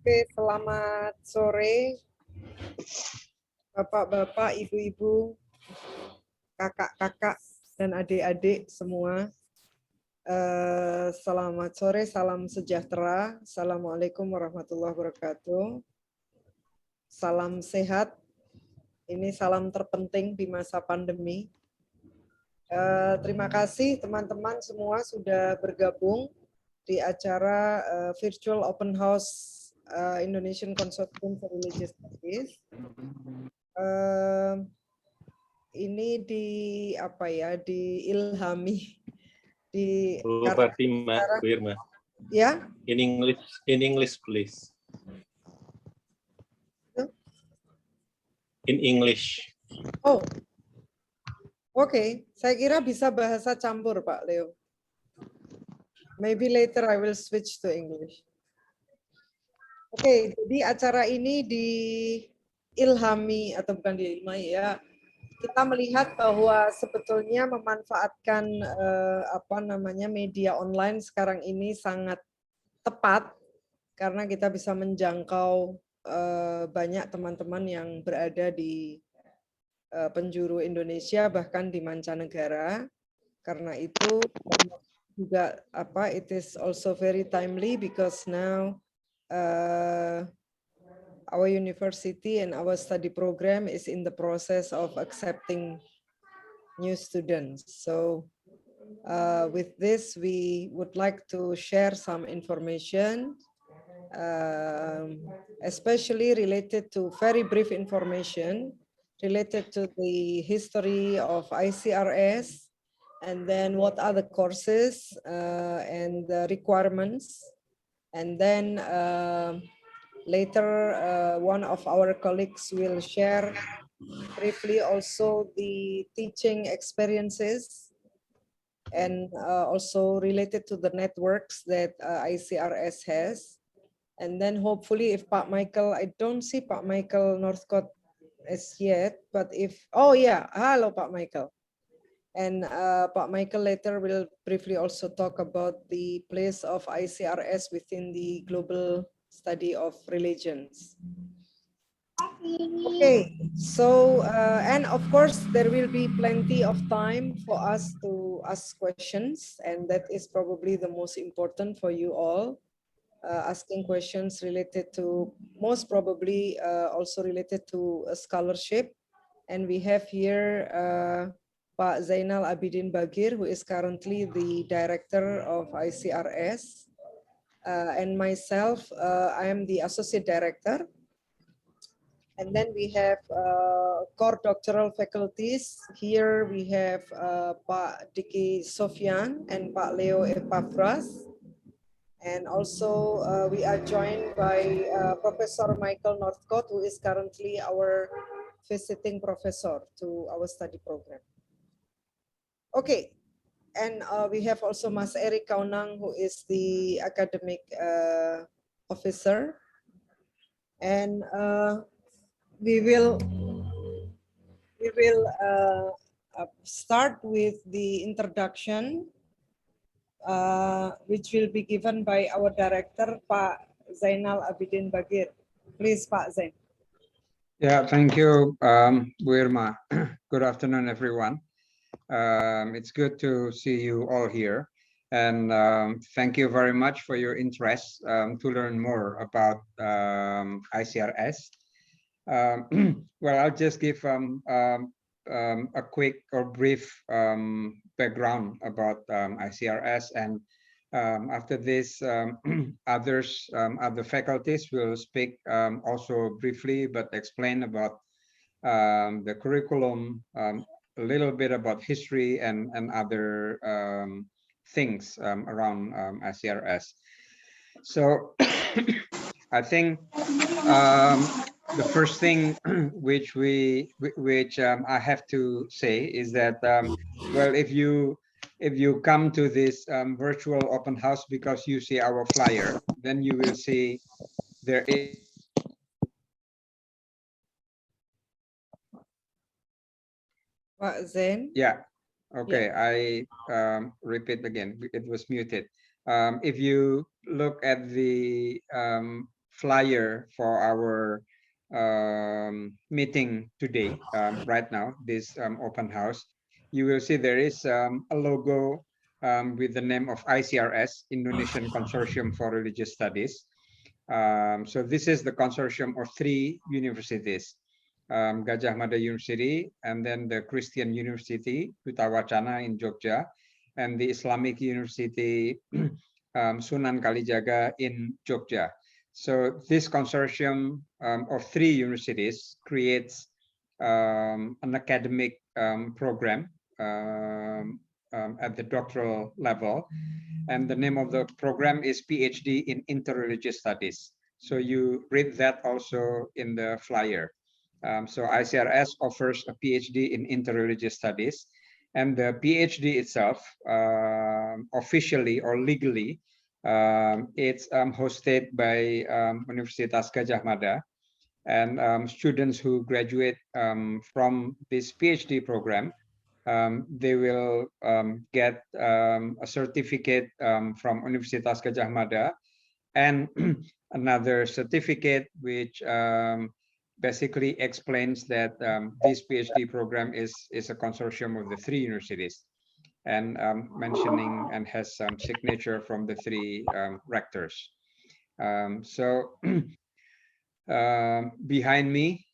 Oke, selamat sore, Bapak-bapak, Ibu-ibu, kakak-kakak, dan adik-adik semua. Selamat sore, salam sejahtera. Assalamualaikum warahmatullahi wabarakatuh. Salam sehat. Ini salam terpenting di masa pandemi. Terima kasih teman-teman semua sudah bergabung di acara Virtual Open House Indonesian Consortium for Religious Studies. Ini diilhami di Fatima, Wirma. Ya. In English, please. In English. Oh, oke. Saya kira bisa bahasa campur, Pak Leo. Maybe later I will switch to English. Oke, jadi acara ini diilhami atau bukan diilhami ya. Kita melihat bahwa sebetulnya memanfaatkan media online sekarang ini sangat tepat karena kita bisa menjangkau banyak teman-teman yang berada di penjuru Indonesia bahkan di mancanegara. Karena itu juga it is also very timely because now our university and our study program is in the process of accepting new students. So with this, we would like to share some information, especially related to very brief information related to the history of ICRS, and then what are the courses and the requirements. And then later, one of our colleagues will share briefly also the teaching experiences and also related to the networks that ICRS has. And then hopefully if Pak Michael, I don't see Pak Michael Northcote as yet, but if, oh yeah, hello Pak Michael. And Pak Michael later will briefly also talk about the place of ICRS within the global study of religions. Okay, so and of course there will be plenty of time for us to ask questions, and that is probably the most important for you all, asking questions related to, most probably also related to a scholarship. And we have here Pak Zainal Abidin Bagir, who is currently the director of ICRS, and myself, I am the associate director. And then we have core doctoral faculties. Here we have Pak Diki Sofyan and Pak Leo Epafras. And also we are joined by Professor Michael Northcote, who is currently our visiting professor to our study program. Okay, and we have also Mas Eric Kaunang, who is the academic officer. And we will start with the introduction, which will be given by our director, Pak Zainal Abidin Bagir. Please, Pak Zain. Yeah, thank you, Wirma. Good afternoon, everyone. It's good to see you all here. And thank you very much for your interest to learn more about ICRS. Well, I'll just give a quick or brief background about ICRS, and after this, other faculties will speak also briefly, but explain about the curriculum, a little bit about history and other things around ICRS. So I think the first thing which I have to say is that well, if you come to this virtual open house because you see our flyer, then you will see there is Pak Zain. Yeah. Okay. Yeah. I repeat again. It was muted. If you look at the flyer for our meeting today, right now, this open house, you will see there is a logo with the name of ICRS, Indonesian Consortium for Religious Studies. So this is the consortium of 3 universities, Gajah Mada University, and then the Christian University, Putawacana in Jogja, and the Islamic University, Sunan Kalijaga in Jogja. So this consortium of 3 universities creates an academic program at the doctoral level, and the name of the program is PhD in Interreligious Studies. So you read that also in the flyer. So ICRS offers a PhD in Interreligious Studies, and the PhD itself, officially or legally, it's hosted by Universitas Gadjah Mada, and students who graduate from this PhD program, they will get a certificate from Universitas Gadjah Mada, and another certificate which basically explains that this PhD program is a consortium of the 3 universities, and mentioning and has some signature from the 3 rectors. So behind me,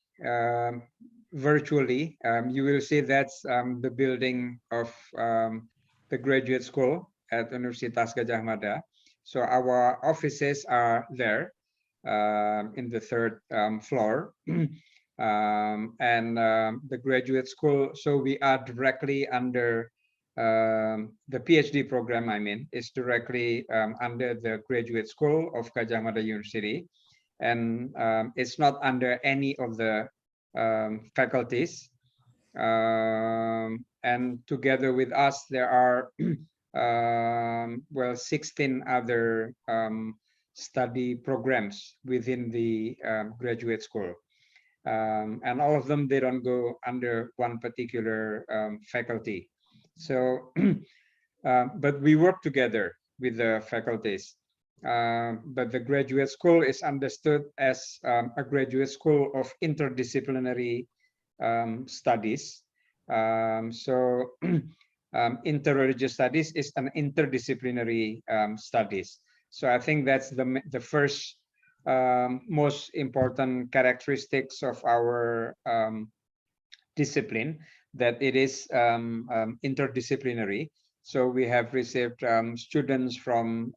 virtually, you will see that's the building of the graduate school at Universitas Gadjah Mada. So our offices are there in the 3rd floor. And the graduate school, so we are directly under the PhD program, I mean, is directly under the graduate school of Gadjah Mada University, and it's not under any of the faculties. And together with us, there are well, 16 other study programs within the graduate school. And all of them, they don't go under one particular faculty. So, but we work together with the faculties. But the graduate school is understood as a graduate school of interdisciplinary studies. So interreligious studies is an interdisciplinary studies. So I think that's the first most important characteristics of our discipline, that it is interdisciplinary. So we have received students from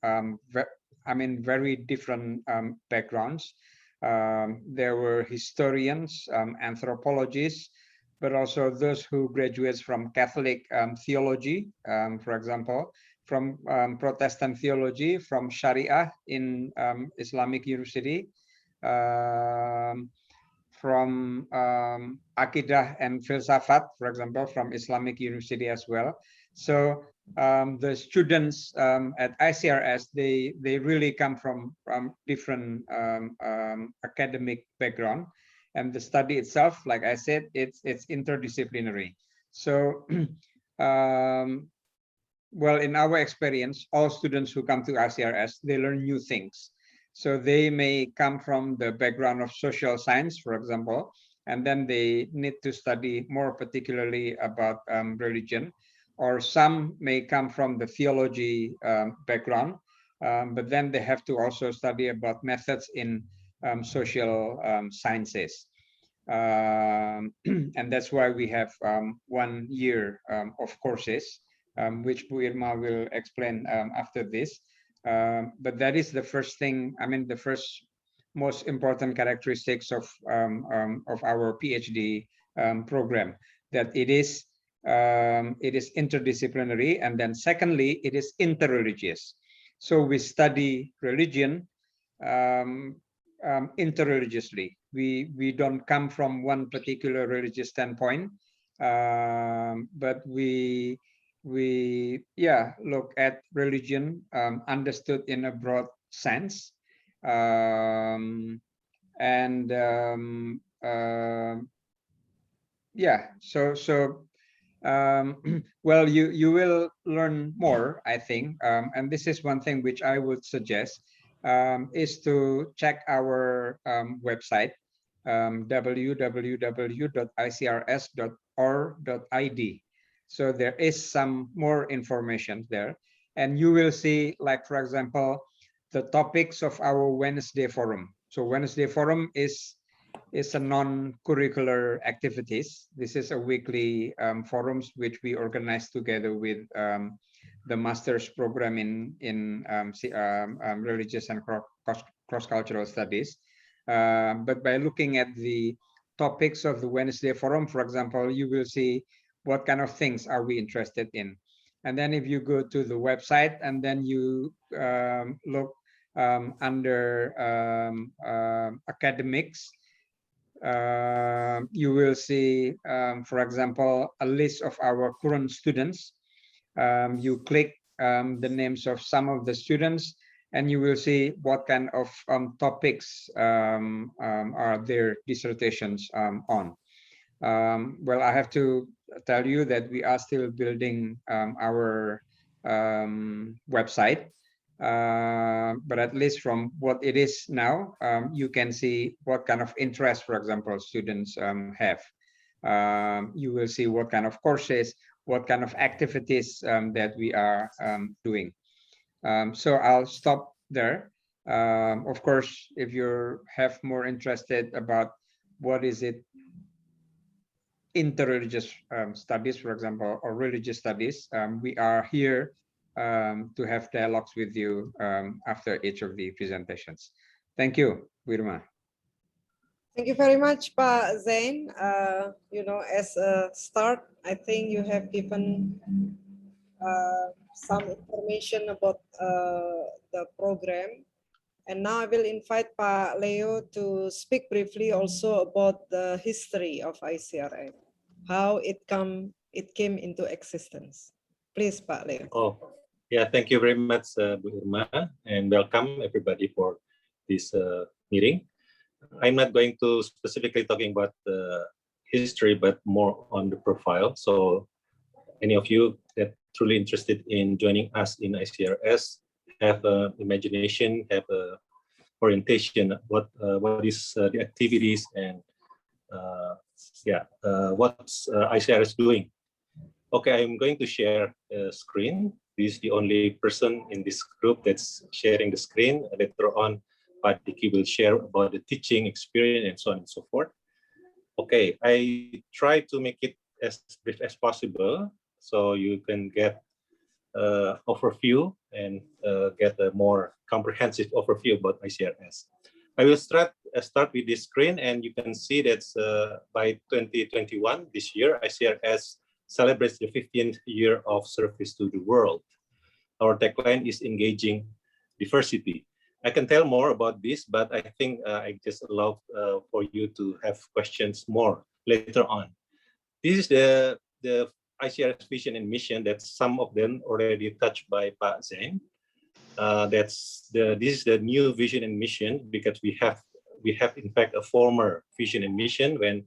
very different backgrounds. There were historians, anthropologists, but also those who graduates from Catholic theology, for example, from Protestant theology, from Sharia in Islamic University, from Aqidah and Filsafat, for example, from Islamic University as well. So the students at ICRS, they really come from different academic background, and the study itself, like I said, it's interdisciplinary. So well, in our experience, all students who come to ICRS, they learn new things. So they may come from the background of social science, for example, and then they need to study more particularly about religion, or some may come from the theology background, but then they have to also study about methods in social sciences. And that's why we have 1 year of courses, which Bu Irma will explain after this. But that is the first thing, the first most important characteristics of our PhD program, that it is interdisciplinary, and then secondly, it is interreligious. So we study religion interreligiously. We don't come from one particular religious standpoint, but we look at religion understood in a broad sense, and well, you will learn more, I think, and this is one thing which I would suggest, is to check our website, www.icrs.or.id. So there is some more information there, and you will see, like, for example, the topics of our Wednesday forum. So Wednesday forum is a non-curricular activities. This is a weekly forums which we organize together with the master's program in religious and cross-cultural studies. But by looking at the topics of the Wednesday forum, for example, you will see what kind of things are we interested in. And then if you go to the website and then you look under academics, you will see, for example, a list of our current students. You click the names of some of the students, and you will see what kind of topics are their dissertations on. Well, I have to tell you that we are still building our website. But at least from what it is now, you can see what kind of interest, for example, students have. You will see what kind of courses, what kind of activities that we are doing. So I'll stop there. Of course, if you have more interested about what is it interreligious studies, for example, or religious studies, we are here to have dialogues with you after each of the presentations. Thank you, Wirma. Thank you very much, Pa Zain. You know, as a start, I think you have given some information about the program. And now I will invite Pa Leo to speak briefly also about the history of ICRS, how it came into existence. Please, Pa Leo. Oh, yeah, thank you very much, Bu Irma, and welcome everybody for this meeting. I'm not going to specifically talking about the history, but more on the profile. So any of you that truly interested in joining us in ICRS have imagination, have a orientation, what is the activities, and what's ICRS doing. Okay, I'm going to share a screen. This is the only person in this group that's sharing the screen. Later on, Pak Diki will share about the teaching experience and so on and so forth. Okay, I try to make it as brief as possible so you can get overview and get a more comprehensive overview about ICRS. I will start with this screen, and you can see that by 2021, this year, ICRS celebrates the 15th year of service to the world. Our tagline is engaging diversity. I can tell more about this, but I think I just allow for you to have questions more later on. This is the ICRS vision and mission that some of them already touched by Pak Zain. This is the new vision and mission because we have in fact a former vision and mission when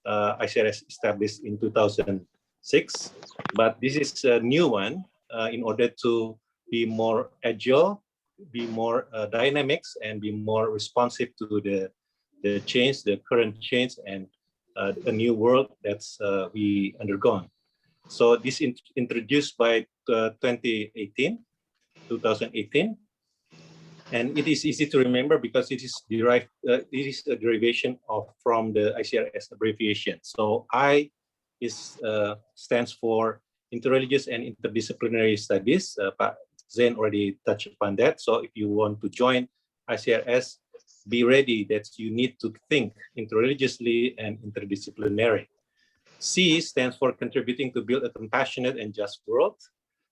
ICRS established in 2006, but this is a new one in order to be more agile, be more dynamics, and be more responsive to the change, the current change, and a new world that's we undergone. So this introduced by 2018, and it is easy to remember because it is derived. It is a derivation from the ICRS abbreviation. So I stands for Interreligious and Interdisciplinary Studies. Pak Zain already touched upon that. So if you want to join ICRS, be ready that you need to think interreligiously and interdisciplinary. C stands for contributing to build a compassionate and just world.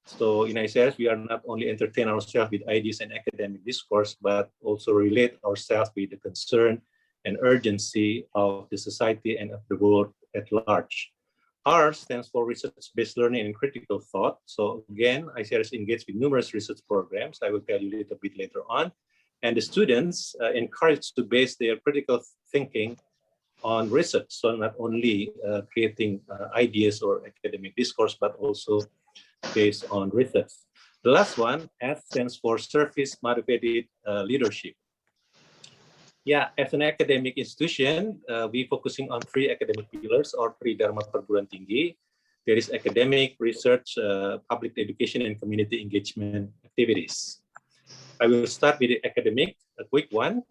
So in ICRS, we are not only entertain ourselves with ideas and academic discourse, but also relate ourselves with the concern and urgency of the society and of the world at large. R stands for research-based learning and critical thought. So again, ICRS engaged with numerous research programs. I will tell you a little bit later on. And the students encouraged to base their critical thinking on research. So not only creating ideas or academic discourse, but also based on research. The last one, S, stands for Service Motivated Leadership. Yeah, as an academic institution, we focusing on three academic pillars or three Dharma perguruan tinggi. There is academic, research, public education, and community engagement activities. I will start with the academic, a quick one.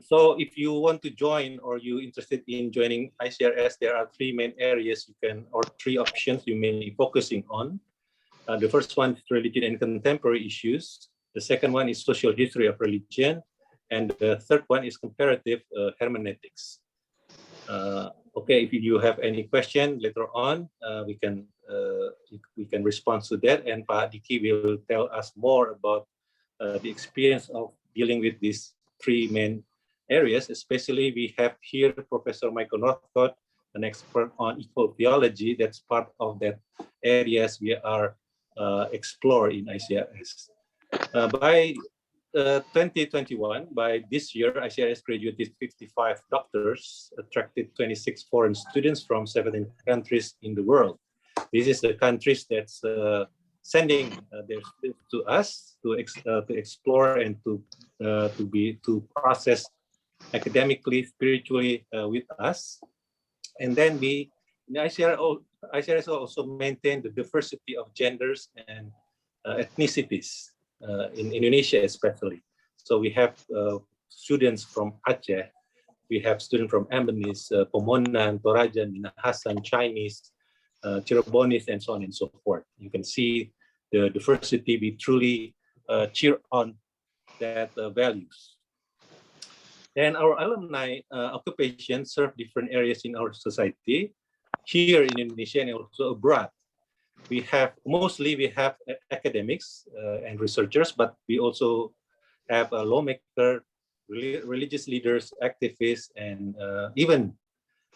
So if you want to join or you're interested in joining ICRS, there are three main areas you can, or three options you may be focusing on. The first one is religion and contemporary issues. The second one is social history of religion. And the third one is comparative hermeneutics. Okay, if you have any question later on, we can respond to that. And Pak Diki will tell us more about the experience of dealing with these three main areas. Especially, we have here Professor Michael Northcott, an expert on equal theology. That's part of that areas we are explore in ICRS. By 2021, by this year, ICRS graduated 55 doctors, attracted 26 foreign students from 17 countries in the world. This is the countries that's sending their students to us to explore and to process academically, spiritually with us. And then ICRS also maintain the diversity of genders and ethnicities in Indonesia especially. So we have students from Aceh, we have students from Ambonese, Pomonan, Torajan, Minahasan, Chinese, Cirebonese, and so on and so forth. You can see the diversity. We truly cheer on that values. And our alumni occupations serve different areas in our society, here in Indonesia and also abroad. We have academics and researchers, but we also have a lawmaker, religious leaders, activists, and even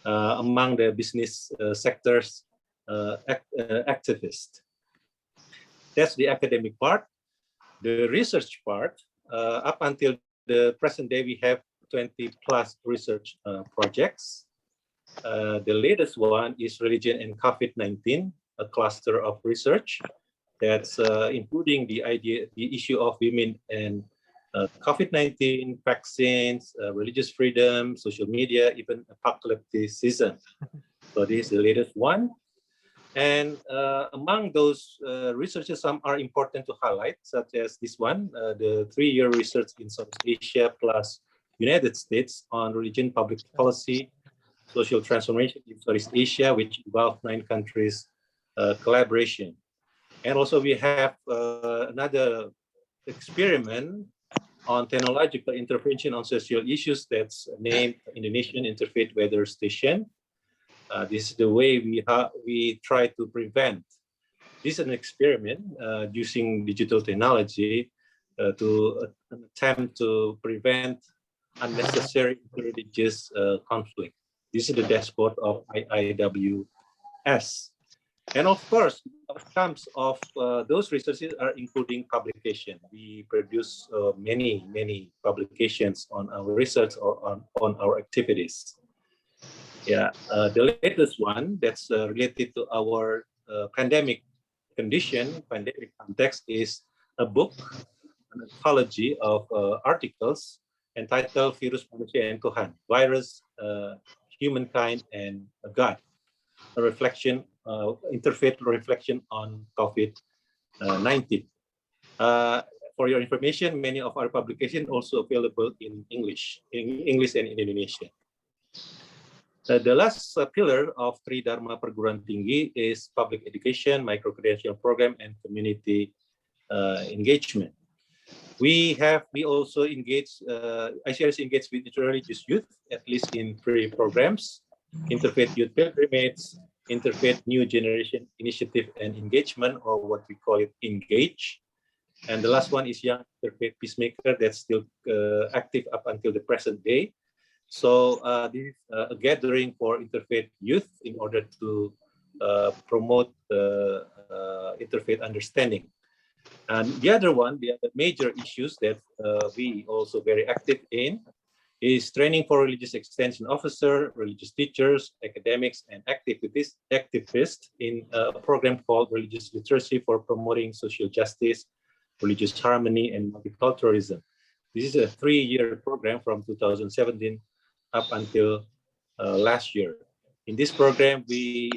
among the business sectors, activists. That's the academic part. The research part, up until the present day, we have 20 plus research projects. The latest one is religion and COVID-19, a cluster of research that's including the issue of women and COVID-19, vaccines, religious freedom, social media, even apocalypticism. So this is the latest one. And among those researches, some are important to highlight, such as this one, the 3-year research in Southeast Asia plus United States on religion, public policy, social transformation in Southeast Asia, which involved 9 countries collaboration. And also we have another experiment on technological intervention on social issues that's named Indonesian Interfaith Weather Station. This is the way we try to prevent. This is an experiment using digital technology to attempt to prevent unnecessary religious conflict. This is the dashboard of IIWS. And of course, outcomes of those researches are including publication. We produce many publications on our research or on our activities. Yeah, the latest one that's related to our pandemic context is a book, an anthology of articles entitled Virus Manusia and Tuhan, Virus, Humankind, and God, a reflection, interfaith reflection on COVID-19. For your information, many of our publications also available in English and in Indonesian. The last pillar of Tri Dharma Perguruan Tinggi is public education, micro-credential program, and community engagement. We also engage, ICRS engaged with interreligious youth, at least in 3 programs: Interfaith Youth Pilgrimage, Interfaith New Generation Initiative and Engagement, or what we call it Engage. And the last one is Young Interfaith Peacemaker, that's still active up until the present day. So this is a gathering for interfaith youth in order to promote interfaith understanding. And the other one, the other major issues that we also very active in is training for religious extension officer, religious teachers, academics, and activists in a program called Religious Literacy for Promoting Social Justice, Religious Harmony, and Multiculturalism. This is a 3-year program from 2017 up until last year. In this program, we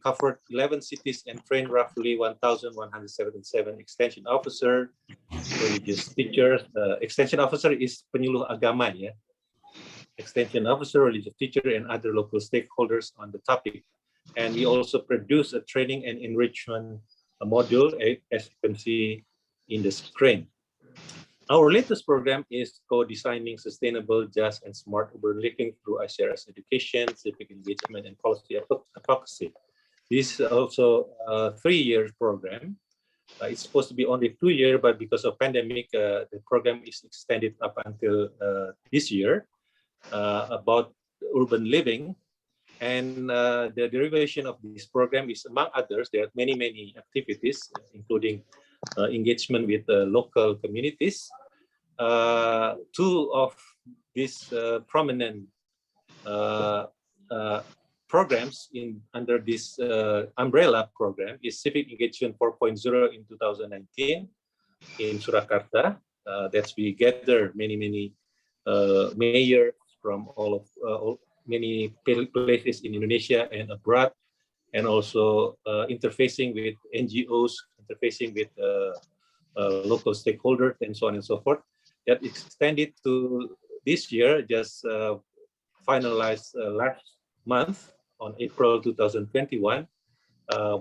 covered 11 cities and trained roughly 1,177 extension officer, religious teachers. Extension officer is penyuluh agama, ya. Extension officer, religious teacher, and other local stakeholders on the topic. And we also produce a training and enrichment module, as you can see in the screen. Our latest program is co-designing sustainable, just, and smart urban living through ICRS education, civic engagement, and policy advocacy. This is also a 3-year program. It's supposed to be only 2-year, but because of pandemic, the program is extended up until this year about urban living. And the derivation of this program is, among others, there are many activities, including engagement with local communities. 2 of these prominent programs under this umbrella program is Civic Engagement 4.0 in 2019 in Surakarta. That's we gather many mayors from many places in Indonesia and abroad, and also interfacing with NGOs, interfacing with local stakeholders, and so on and so forth. That extended to this year, just finalized last month on April 2021,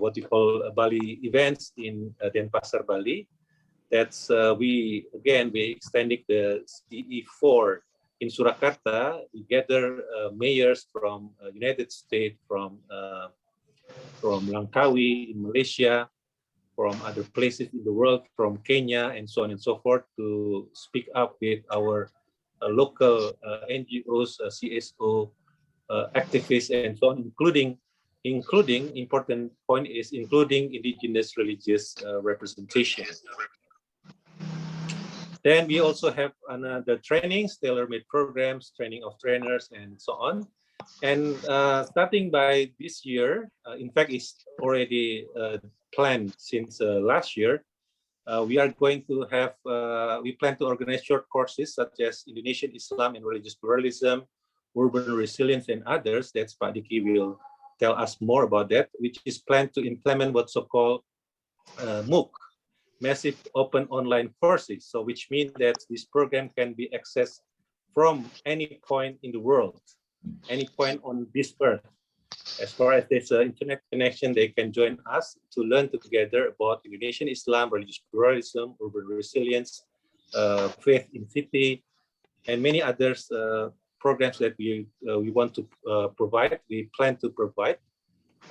what we call Bali events in Denpasar, Bali. That's we extended the CE4 in Surakarta. We gather mayors from United States, from Langkawi in Malaysia, from other places in the world, from Kenya, and so on and so forth, to speak up with our local NGOs, CSO, activists, and so on, including important point is including indigenous religious representation. Then we also have another trainings, tailor-made programs, training of trainers, and so on. And starting by this year, in fact, it's already planned since last year. We are going to have, we plan to organize short courses such as Indonesian Islam and Religious Pluralism, Urban Resilience, and others. That's Pak Diki will tell us more about that, which is planned to implement what's so-called MOOC, Massive Open Online Courses. So which means that this program can be accessed from any point in the world, any point on this earth. As far as there's an internet connection, they can join us to learn together about Indonesian Islam, religious pluralism, urban resilience, faith in city, and many others programs that we want to provide. We plan to provide.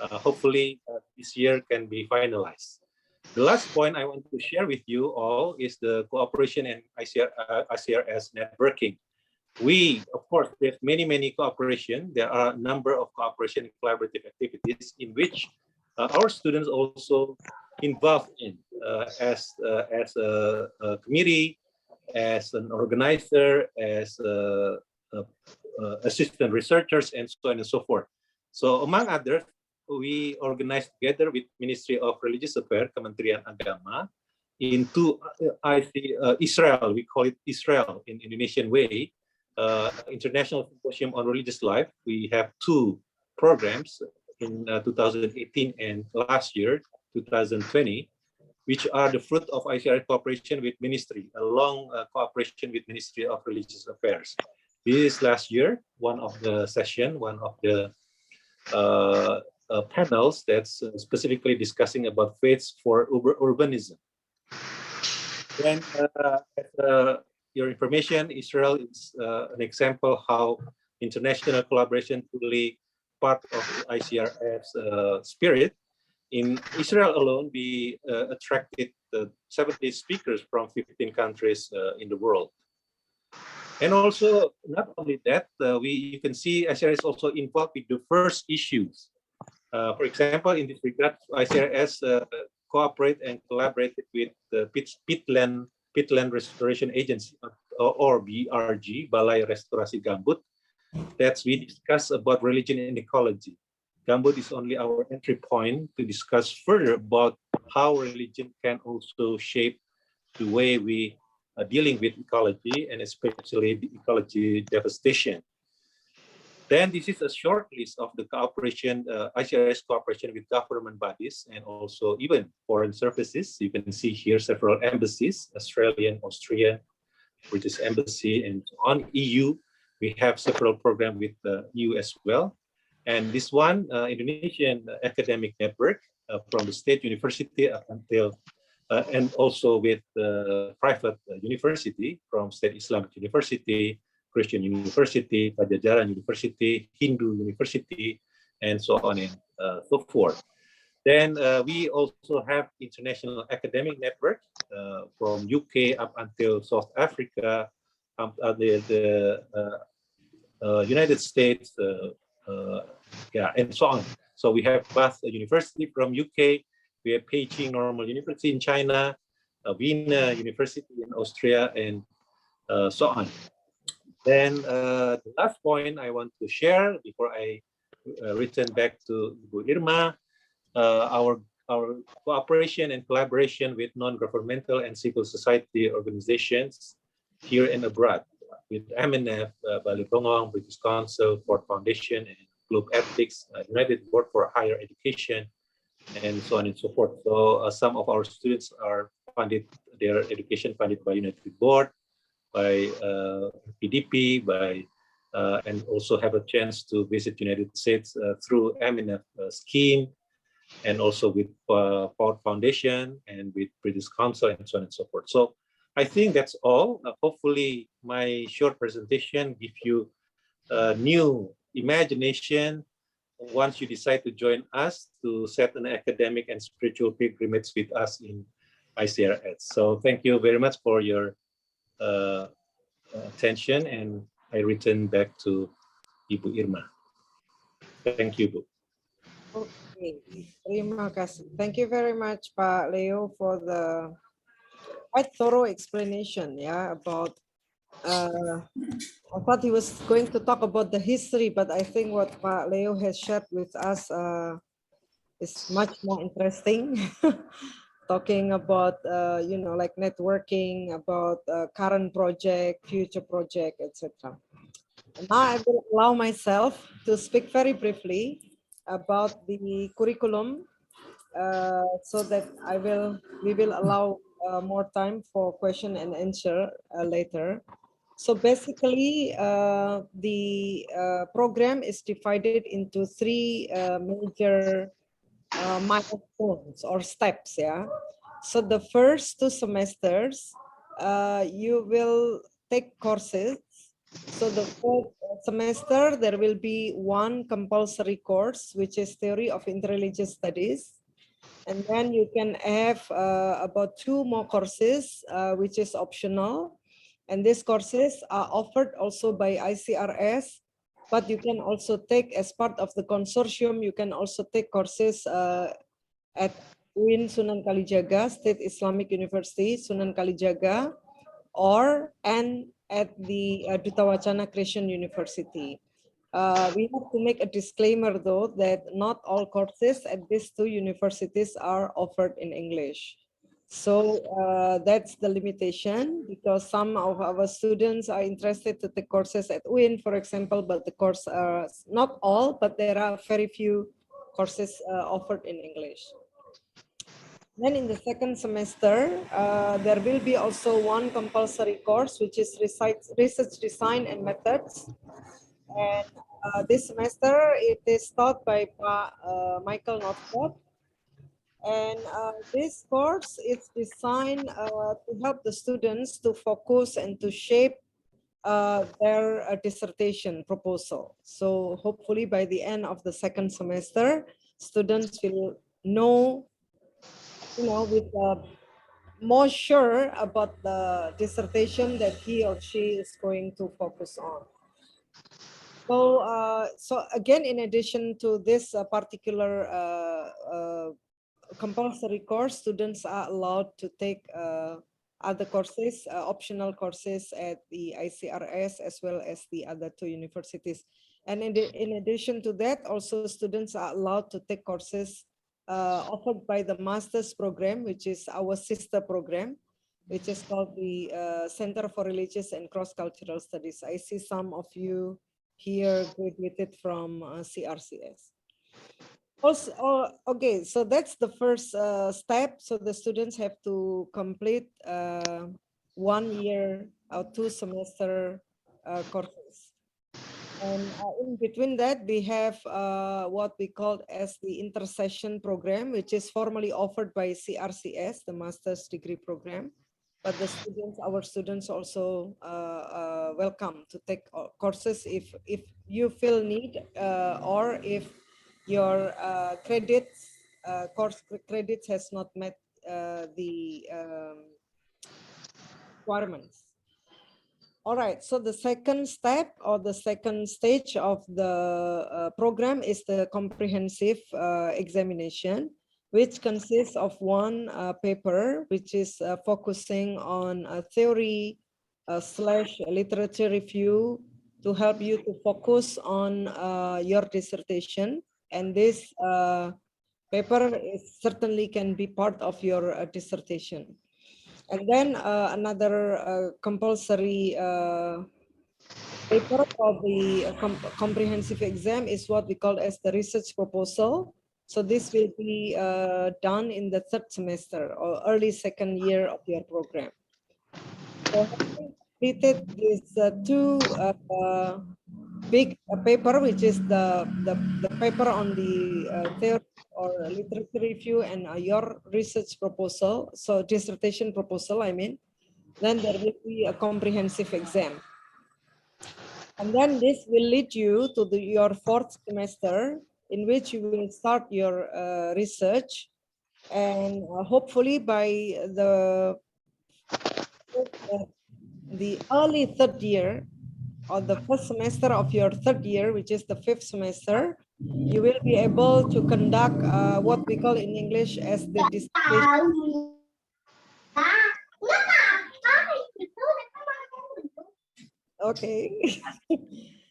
Hopefully, this year can be finalized. The last point I want to share with you all is the cooperation and ICRS networking. We, of course, there's many cooperation. There are a number of cooperation and collaborative activities in which our students also involved in as a committee, as an organizer, as assistant researchers, and so on and so forth. So among others, we organized together with Ministry of Religious Affairs, Kementerian Agama, into Israel. We call it Israel in Indonesian way. International Symposium on Religious Life. We have 2 programs in 2018 and last year, 2020, which are the fruit of ICRS cooperation with ministry, a long cooperation with Ministry of Religious Affairs. This is last year, one of the session, one of the panels that's specifically discussing about faiths for urbanism. Then, your information, Israel is an example how international collaboration truly part of the ICRS spirit. In Israel alone, we attracted 70 speakers from 15 countries in the world. And also, not only that, you can see ICRS is also involved with the first issues. For example, in this regard, ICRS cooperate and collaborated with the Peatland Restoration Agency or BRG, Balai Restorasi Gambut, that we discuss about religion and ecology. Gambut is only our entry point to discuss further about how religion can also shape the way we are dealing with ecology, and especially the ecology devastation. Then this is a short list of the cooperation, ICRS cooperation with government bodies and also even foreign services. You can see here several embassies, Australian, Austrian, British Embassy, and on EU. We have several programs with the EU as well. And this one, Indonesian Academic Network from the State University up until, and also with the private university from State Islamic University, Christian University, Pajajaran University, Hindu University, and so on and so forth. Then we also have International Academic Network from UK up until South Africa, the United States, yeah, and so on. So we have Bath University from UK, we have Beijing Normal University in China, Vienna University in Austria, and so on. Then the last point I want to share before I return back to Ibu Irma, our cooperation and collaboration with non-governmental and civil society organizations here and abroad, with MNF, Bali Bongong, British Council, Ford Foundation, and Globe Ethics, United Board for Higher Education, and so on and so forth. So some of our students are funded, their education funded by United Board, by PDP, by and also have a chance to visit United States through MNF scheme, and also with Ford Foundation and with British Council, and so on and so forth. So I think that's all. Hopefully my short presentation gives you a new imagination once you decide to join us to set an academic and spiritual pilgrimage with us in ICRS. So thank you very much for your attention, and I return back to Ibu Irma. Thank you, Bu. Okay, terima kasih. Thank you very much, Pak Leo, for the quite thorough explanation, yeah, about. I thought he was going to talk about the history, but I think what Pak Leo has shared with us is much more interesting. Talking about, you know, like networking, about current project, future project, etc. Now I will allow myself to speak very briefly about the curriculum, so that we will allow more time for question and answer later. So basically, the program is divided into three major milestones or steps. Yeah. So the first 2 semesters, you will take courses. So the first semester, there will be 1 compulsory course, which is Theory of Interreligious Studies. And then you can have about 2 more courses, which is optional. And these courses are offered also by ICRS, but you can also take as part of the consortium, you can also take courses at UIN Sunan Kalijaga, State Islamic University, Sunan Kalijaga, and at the Duta Wacana Christian University. We have to make a disclaimer though that not all courses at these 2 universities are offered in English. So that's the limitation, because some of our students are interested to take courses at UIN, for example, but the course are not all, but there are very few courses offered in English. Then in the second semester, there will be also 1 compulsory course, which is research design and methods. And this semester, it is taught by Michael Northcott. And this course is designed to help the students to focus and to shape their dissertation proposal. So hopefully by the end of the second semester, students will know, you know, with more sure about the dissertation that he or she is going to focus on. So, so again, in addition to this particular compulsory course, students are allowed to take other courses, optional courses at the ICRS as well as the other two universities. And in addition to that, also students are allowed to take courses offered by the master's program, which is our sister program, which is called the Center for Religious and Cross-Cultural Studies. I see some of you here graduated from CRCS. Also, okay, so that's the first step. So the students have to complete 1 year or 2 semester courses. And in between that, we have what we call as the intercession program, which is formally offered by CRCS, the master's degree program. But the students, our students also welcome to take courses if you feel need or if your credits, course credits has not met the requirements. All right, so the second step or the second stage of the program is the comprehensive examination, which consists of one paper, which is focusing on theory slash literature review to help you to focus on your dissertation. And this paper certainly can be part of your dissertation. And then another compulsory paper of the comprehensive exam is what we call as the research proposal. So this will be done in the 3rd semester or early 2nd year of your program. So having completed these two big paper, which is the paper on the theory or literature review and your research proposal, so dissertation proposal, I mean, then there will be a comprehensive exam. And then this will lead you to your 4th semester, in which you will start your research. And hopefully by the early 3rd year, or the 1st semester of your 3rd year, which is the 5th semester, you will be able to conduct what we call in English as the dissertation. Okay.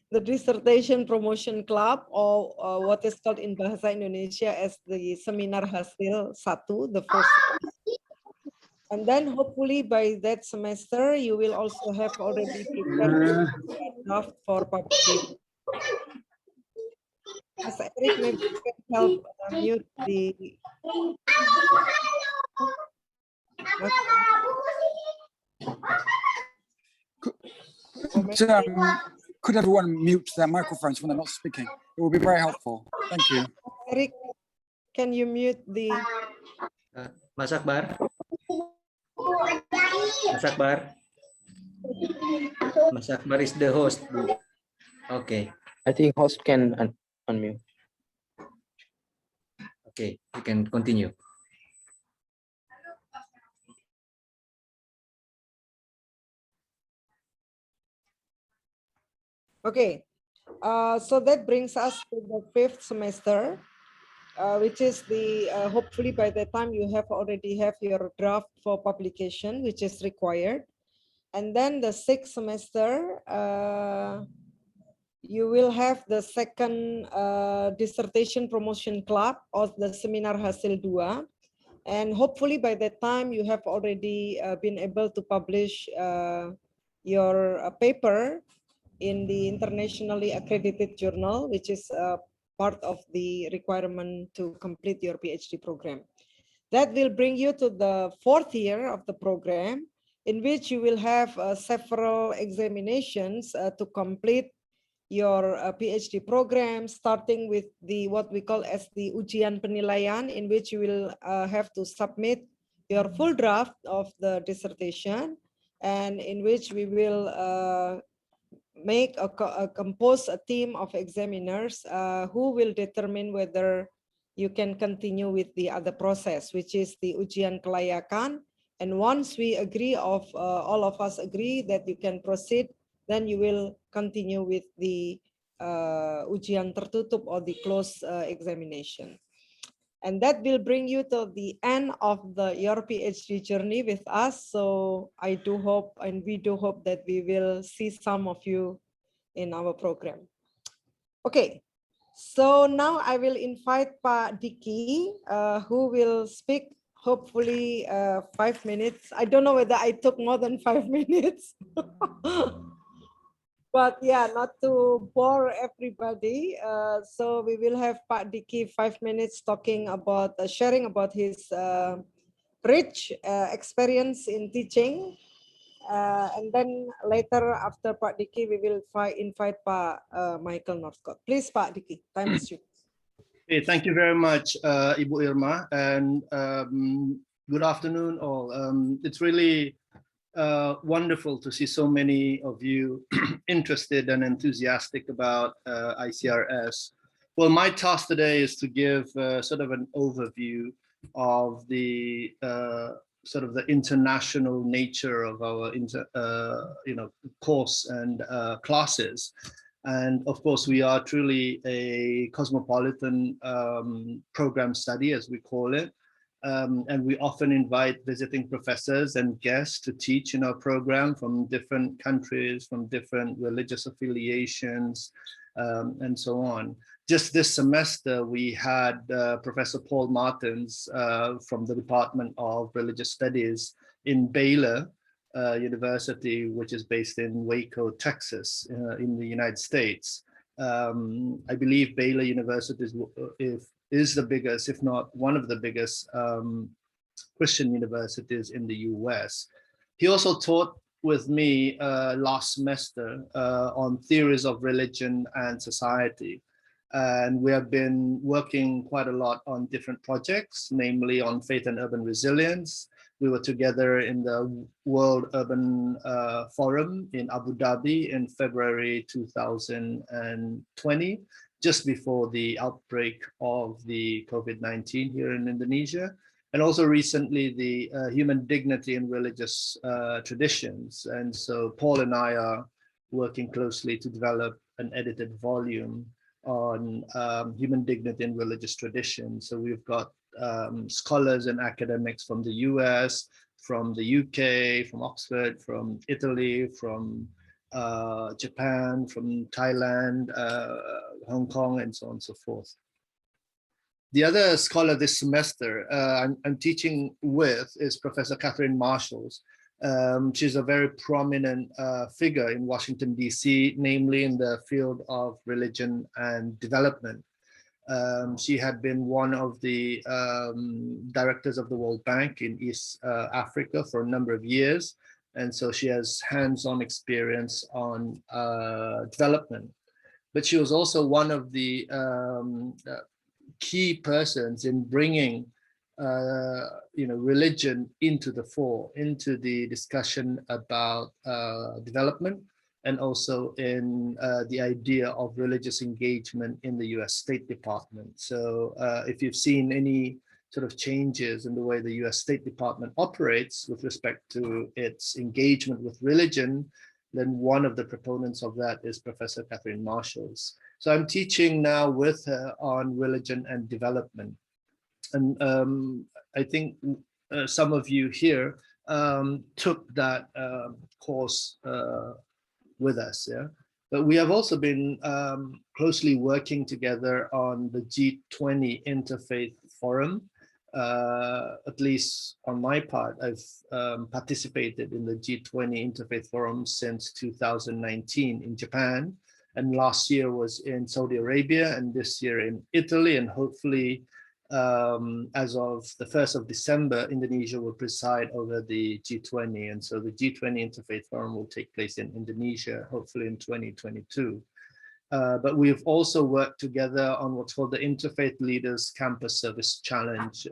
The dissertation promotion club, or what is called in Bahasa Indonesia as the seminar hasil 1, the first. And then hopefully by that semester, you will also have already prepared a draft for publication. Mas Eric, maybe you can help mute the. Could everyone mute their microphones when they're not speaking? It would be very helpful. Thank you. Eric, can you mute the. Mas Akbar? Mas Akbar? Mas Akbar is the host. Okay. I think host can unmute. Okay, you can continue. Okay, so that brings us to the 5th semester, which is the, hopefully by the time you have already have your draft for publication, which is required. And then the 6th semester, you will have the 2nd dissertation promotion club or the seminar hasil 2. And hopefully by that time you have already been able to publish your paper in the internationally accredited journal, which is part of the requirement to complete your PhD program. That will bring you to the 4th year of the program, in which you will have several examinations to complete your PhD program, starting with the what we call as the ujian penilaian, in which you will have to submit your full draft of the dissertation, and in which we will make compose a team of examiners who will determine whether you can continue with the other process, which is the ujian kelayakan. And once we agree all of us agree that you can proceed, then you will continue with the ujian tertutup or the closed examination. And that will bring you to the end of your PhD journey with us. So I do hope, and we do hope, that we will see some of you in our program. Okay, so now I will invite Pak Diki, who will speak hopefully 5 minutes. I don't know whether I took more than 5 minutes. But yeah, not to bore everybody. So we will have Pak Diki 5 minutes talking about, sharing about his rich experience in teaching. And then later after Pak Diki, we will invite Pak Michael Northcott. Please, Pak Diki, time is yours. Hey, thank you very much, Ibu Irma, and good afternoon all. It's really wonderful to see so many of you interested and enthusiastic about ICRS. Well, my task today is to give sort of an overview of the sort of the international nature of our course and classes. And of course, we are truly a cosmopolitan program study, as we call it. And we often invite visiting professors and guests to teach in our program from different countries, from different religious affiliations, and so on. Just this semester, we had Professor Paul Martins from the Department of Religious Studies in Baylor University, which is based in Waco, Texas, in the United States. I believe Baylor University is the biggest, if not one of the biggest Christian universities in the US. He also taught with me last semester on theories of religion and society. And we have been working quite a lot on different projects, namely on faith and urban resilience. We were together in the World Urban Forum in Abu Dhabi in February 2020, just before the outbreak of the COVID-19 here in Indonesia. And also recently, the human dignity in religious traditions. And so Paul and I are working closely to develop an edited volume on human dignity in religious traditions. So we've got scholars and academics from the US, from the UK, from Oxford, from Italy, from Japan, from Thailand, Hong Kong, and so on and so forth. The other scholar this semester I'm teaching with is Professor Catherine Marshalls. She's a very prominent figure in Washington, D.C., namely in the field of religion and development. She had been one of the directors of the World Bank in East Africa for a number of years. And so she has hands-on experience on development. But she was also one of the key persons in bringing religion into the fore, into the discussion about development, and also in the idea of religious engagement in the US State Department. So if you've seen any sort of changes in the way the US State Department operates with respect to its engagement with religion, then one of the proponents of that is Professor Catherine Marshalls. So I'm teaching now with her on religion and development. And I think some of you here took that course with us, yeah. But we have also been closely working together on the G20 Interfaith Forum. At least on my part, I've participated in the G20 Interfaith Forum since 2019 in Japan. And last year was in Saudi Arabia, and this year in Italy, and hopefully as of the 1st of December, Indonesia will preside over the G20. And so the G20 Interfaith Forum will take place in Indonesia, hopefully in 2022. But we've also worked together on what's called the Interfaith Leaders Campus Service Challenge,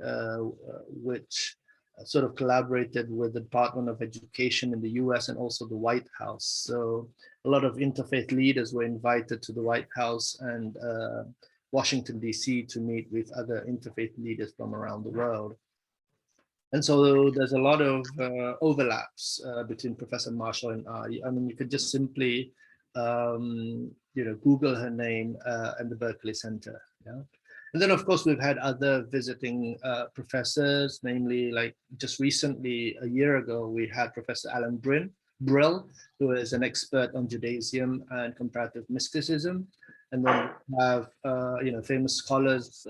which sort of collaborated with the Department of Education in the US and also the White House. So a lot of interfaith leaders were invited to the White House and Washington, D.C. to meet with other interfaith leaders from around the world. And so there's a lot of overlaps between Professor Marshall and I. I mean, you could just simply, Google her name and the Berkeley Center. Yeah? And then, of course, we've had other visiting professors, namely, like just recently, a year ago, we had Professor Alan Brill, who is an expert on Judaism and comparative mysticism. And then we have, famous scholars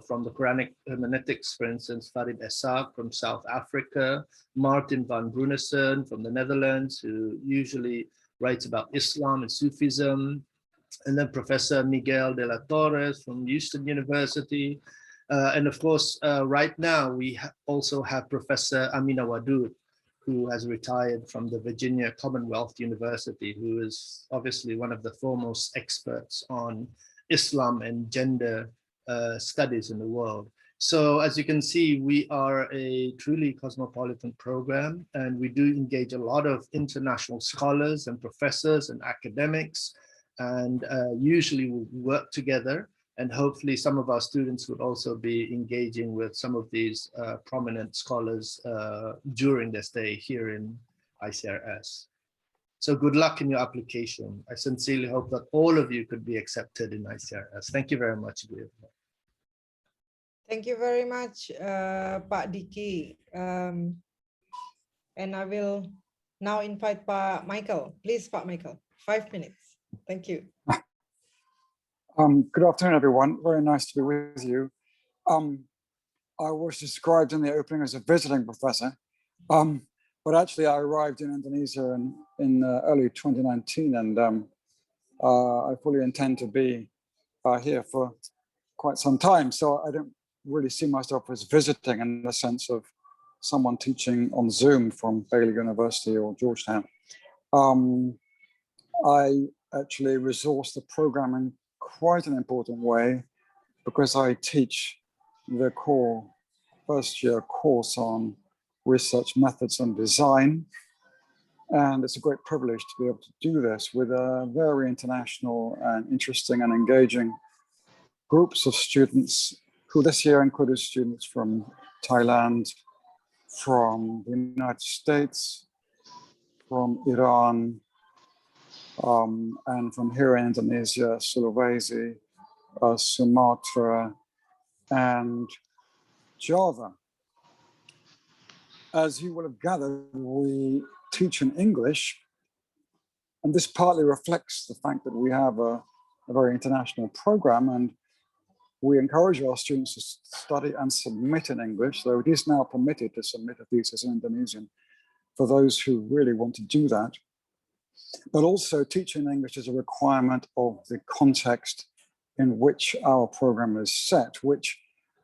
from the Quranic hermeneutics, for instance, Farid Essaq from South Africa, Martin van Brunissen from the Netherlands, who usually writes about Islam and Sufism, and then Professor Miguel de la Torres from Houston University. And of course, right now, we also have Professor Amina Wadud, who has retired from the Virginia Commonwealth University, who is obviously one of the foremost experts on Islam and gender studies in the world. So as you can see, we are a truly cosmopolitan program, and we do engage a lot of international scholars and professors and academics, and usually we work together, and hopefully some of our students would also be engaging with some of these prominent scholars during their stay here in ICRS. So good luck in your application. I sincerely hope that all of you could be accepted in ICRS. Thank you very much. Thank you very much, Pak Diki. And I will now invite Pak Michael. Please, Pak Michael, 5 minutes. Thank you. Good afternoon, everyone. Very nice to be with you. I was described in the opening as a visiting professor, but actually I arrived in Indonesia in early 2019, and I fully intend to be here for quite some time. So I don't really see myself as visiting in the sense of someone teaching on Zoom from Baylor University or Georgetown. I actually resource the program in quite an important way because I teach the core first-year course on research methods and design. And it's a great privilege to be able to do this with a very international and interesting and engaging groups of students who this year included students from Thailand, from the United States, from Iran, and from here in Indonesia, Sulawesi, Sumatra, and Java. As you will have gathered, we teach in English, and this partly reflects the fact that we have a very international program, and we encourage our students to study and submit in English, though it is now permitted to submit a thesis in Indonesian for those who really want to do that. But also teaching English is a requirement of the context in which our program is set, which,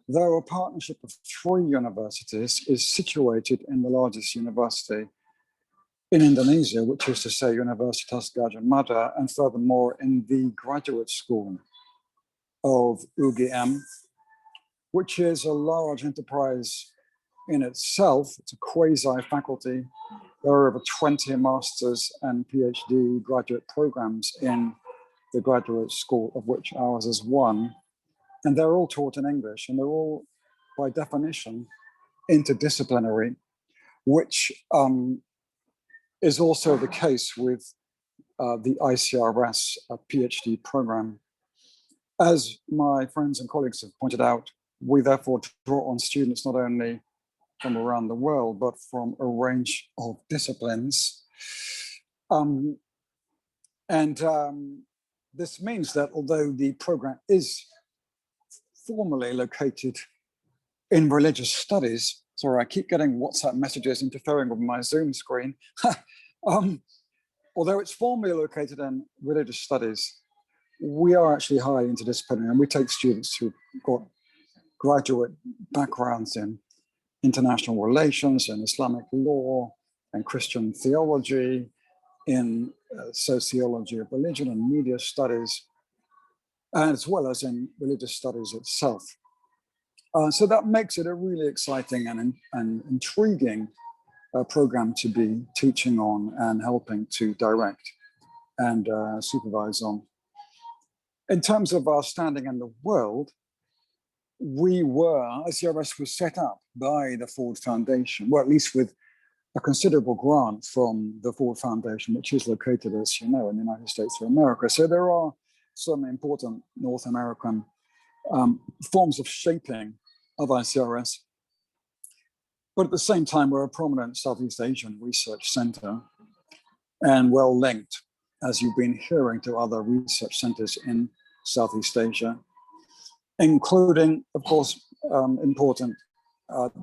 though a partnership of 3 universities, is situated in the largest university in Indonesia, which is to say Universitas Gadjah Mada, and furthermore in the graduate school of UGM, which is a large enterprise in itself. It's a quasi-faculty. There are over 20 master's and PhD graduate programs in the graduate school, of which ours is one. And they're all taught in English, and they're all, by definition, interdisciplinary, which is also the case with the ICRS PhD program. As my friends and colleagues have pointed out, we therefore draw on students not only from around the world, but from a range of disciplines. This means that although the program is formally located in religious studies, sorry, I keep getting WhatsApp messages interfering with my Zoom screen. Although it's formally located in religious studies, we are actually highly interdisciplinary, and we take students who've got graduate backgrounds in international relations and Islamic law and Christian theology, in sociology of religion and media studies, as well as in religious studies itself. So that makes it a really exciting and intriguing program to be teaching on and helping to direct and supervise on. In terms of our standing in the world, ICRS was set up by the Ford Foundation, well, at least with a considerable grant from the Ford Foundation, which is located, as you know, in the United States of America. So there are some important North American forms of shaping of ICRS. But at the same time, we're a prominent Southeast Asian research center and well linked, as you've been hearing, to other research centers in Southeast Asia, including, of course, important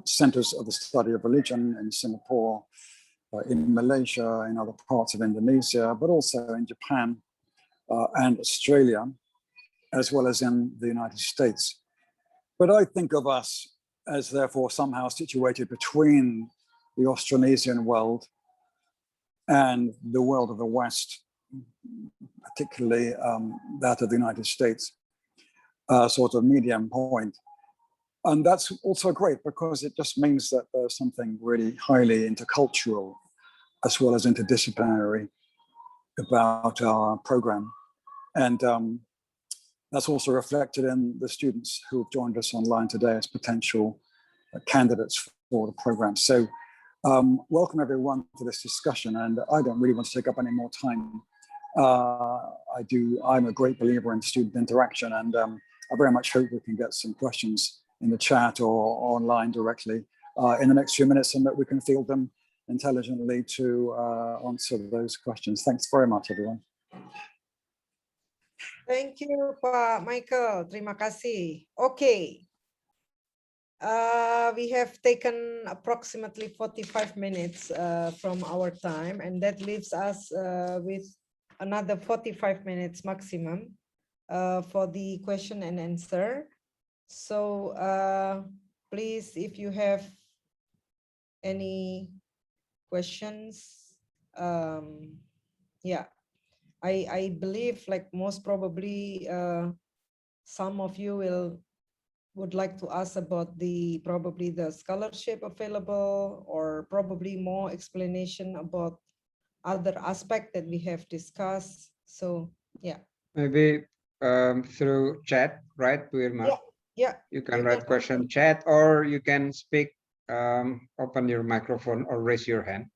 centers of the study of religion in Singapore, in Malaysia, in other parts of Indonesia, but also in Japan and Australia, as well as in the United States. But I think of us as therefore somehow situated between the Austronesian world and the world of the West, particularly that of the United States, sort of medium point. And that's also great because it just means that there's something really highly intercultural as well as interdisciplinary about our program. And that's also reflected in the students who have joined us online today as potential candidates for the program. So welcome everyone to this discussion, and I don't really want to take up any more time. I'm a great believer in student interaction, and I very much hope we can get some questions in the chat or online directly in the next few minutes, and that we can field them intelligently to answer those questions. Thanks very much, everyone. Thank you, Pak Michael. Terima kasih. Okay. We have taken approximately 45 minutes from our time, and that leaves us with another 45 minutes maximum for the question and answer. So please, if you have any questions, yeah. I believe, like most probably, some of you would like to ask about probably the scholarship available, or probably more explanation about other aspect that we have discussed. So yeah. Maybe through chat, right, Bu Irma? Yeah. You can write question chat, or you can speak, open your microphone or raise your hand.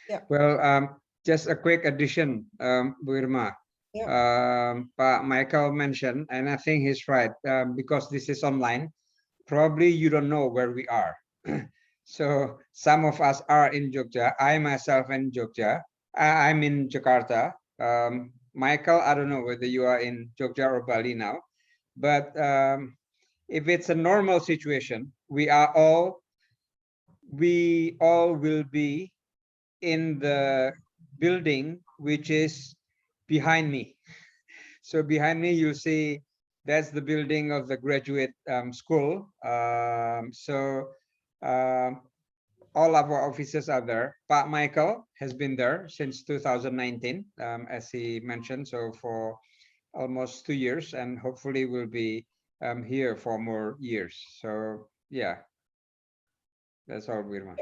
Yeah. Well, just a quick addition, Bu Irma. Yeah. Pak Michael mentioned, and I think he's right, because this is online, probably you don't know where we are. So some of us are in Jogja. I myself in Jogja. I'm in Jakarta. Michael, I don't know whether you are in Jogja or Bali now, but if it's a normal situation, we all will be in the building which is behind me. So behind me, you see that's the building of the graduate school. All of our officers are there. Pak Michael has been there since 2019, as he mentioned, so for almost 2 years, and hopefully will be here for more years. So yeah, that's all, Wirma.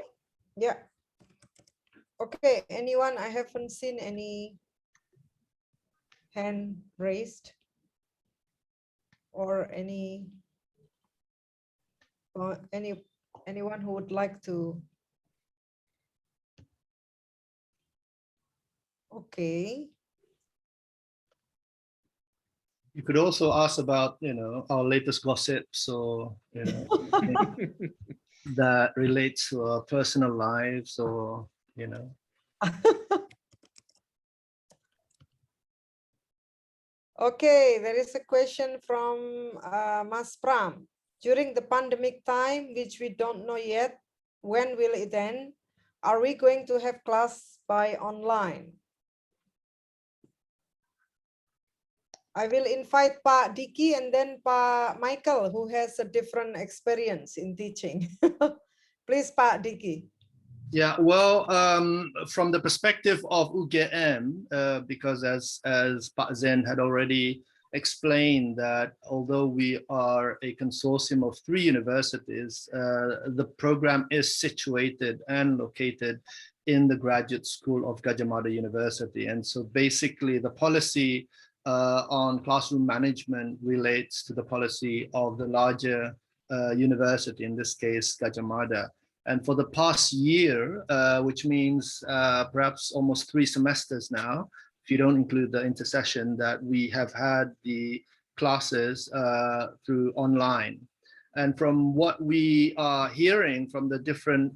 Yeah. Okay, anyone? I haven't seen any hand raised or anyone who would like to. Okay. You could also ask about, our latest gossips, or, that relates to our personal lives, or, Okay, there is a question from Mas Pram. During the pandemic time, which we don't know yet, when will it end? Are we going to have class by online? I will invite Pak Diki and then Pak Michael, who has a different experience in teaching. Please, Pak Diki. Yeah, well, from the perspective of UGM, because as Pak Zen had already explained, that although we are a consortium of 3 universities, the program is situated and located in the graduate school of Gadjah Mada University. And so basically the policy on classroom management relates to the policy of the larger university, in this case, Gadjah Mada. And for the past year, which means perhaps almost 3 semesters now, if you don't include the intersession, that we have had the classes through online. And from what we are hearing from the different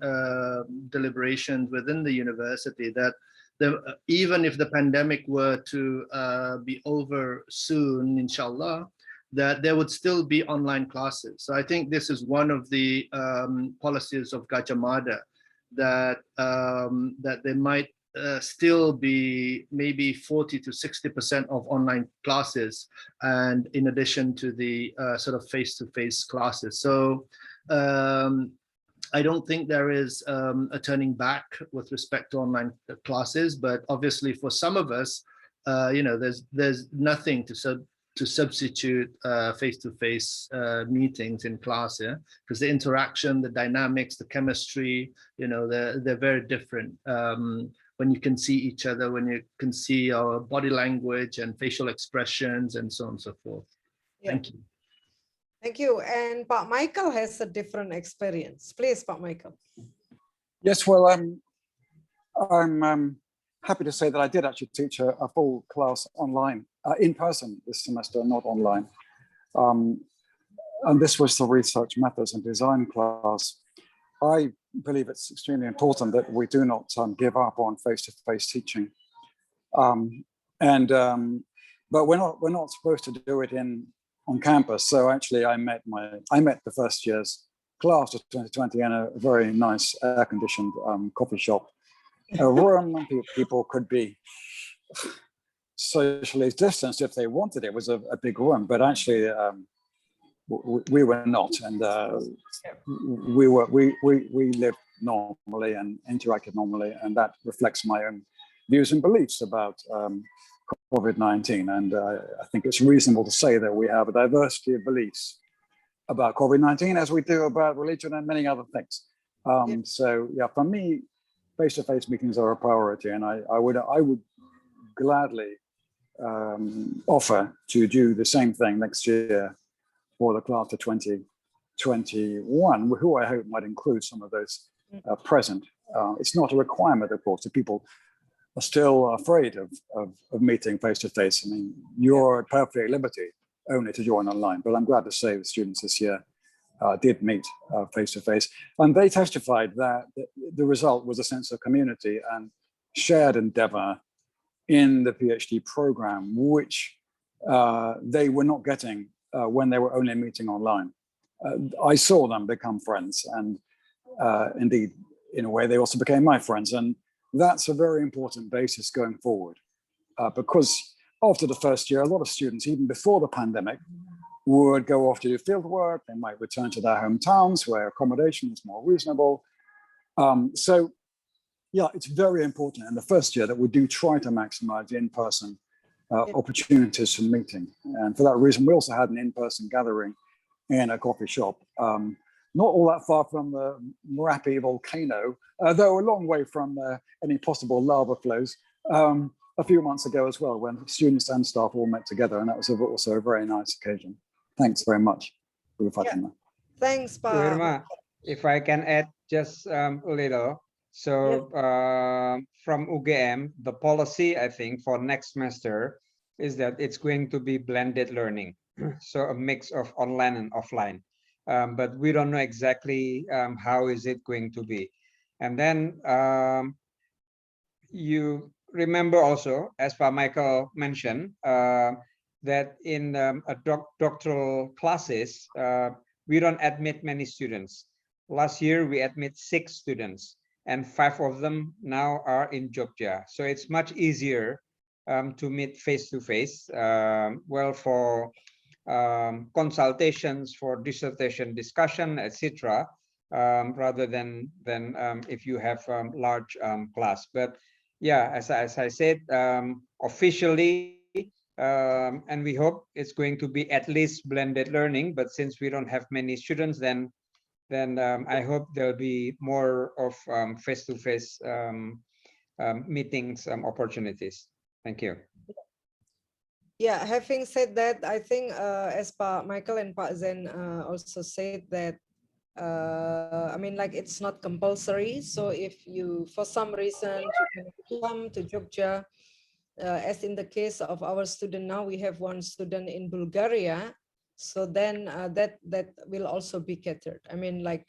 deliberations within the university, that even if the pandemic were to be over soon, inshallah, that there would still be online classes. So I think this is one of the policies of Gajah Mada, that that there might still be maybe 40 to 60% of online classes, and in addition to the sort of face-to-face classes. So I don't think there is a turning back with respect to online classes, but obviously for some of us, you know, there's nothing to substitute face-to-face meetings in class, yeah, because the interaction, the dynamics, the chemistry, you know, they're very different. When you can see each other, when you can see our body language and facial expressions and so on and so forth. Yeah. Thank you. Thank you. And Pak Michael has a different experience. Please, Pak Michael. Yes, well, I'm happy to say that I did actually teach a full class online, in person this semester, not online. And this was the research methods and design class. I believe it's extremely important that we do not give up on face-to-face teaching. But we're not supposed to do it on campus. So actually I met the first year's class of 2020 in a very nice air-conditioned coffee shop. A room, people could be socially distanced if they wanted. It was a big room, but actually we were not, and we lived normally and interacted normally, and that reflects my own views and beliefs about COVID-19. And I think it's reasonable to say that we have a diversity of beliefs about COVID-19 as we do about religion and many other things. So yeah, for me, face-to-face meetings are a priority, and I would gladly offer to do the same thing next year for the class of 2021, who I hope might include some of those present. It's not a requirement, of course, if people are still afraid of meeting face-to-face. I mean, you're perfectly at liberty only to join online, but I'm glad to say the students this year did meet face-to-face, and they testified that the result was a sense of community and shared endeavor in the PhD program, which they were not getting when they were only meeting online. I saw them become friends, and indeed, in a way, they also became my friends, and that's a very important basis going forward, because after the first year, a lot of students, even before the pandemic, would go off to do field work. They might return to their hometowns where accommodation is more reasonable. So yeah, it's very important in the first year that we do try to maximize the in-person opportunities for meeting. And for that reason, we also had an in-person gathering in a coffee shop, not all that far from the Merapi volcano, though a long way from any possible lava flows, a few months ago as well, when students and staff all met together. And that was also a very nice occasion. Thanks very much, Fatima. Thanks, Pa. Irma, if I can add just a little. So from UGM, the policy, I think, for next semester is that it's going to be blended learning. So a mix of online and offline. But we don't know exactly how is it going to be. And then you remember also, as Pa Michael mentioned, that in doctoral classes, we don't admit many students. Last year, we admit 6 students, and 5 of them now are in Jogja. So it's much easier to meet face-to-face, well, for consultations, for dissertation discussion, etc., rather than if you have large class. But yeah, as I said, officially, and we hope it's going to be at least blended learning. But since we don't have many students, then I hope there'll be more of face-to-face meetings opportunities. Thank you. Yeah, having said that, I think as Pa Michael and Pa Zen also said that, I mean, like, it's not compulsory. So if you, for some reason, you can come to Jogja, as in the case of our student now, we have one student in Bulgaria. So then that will also be catered. I mean, like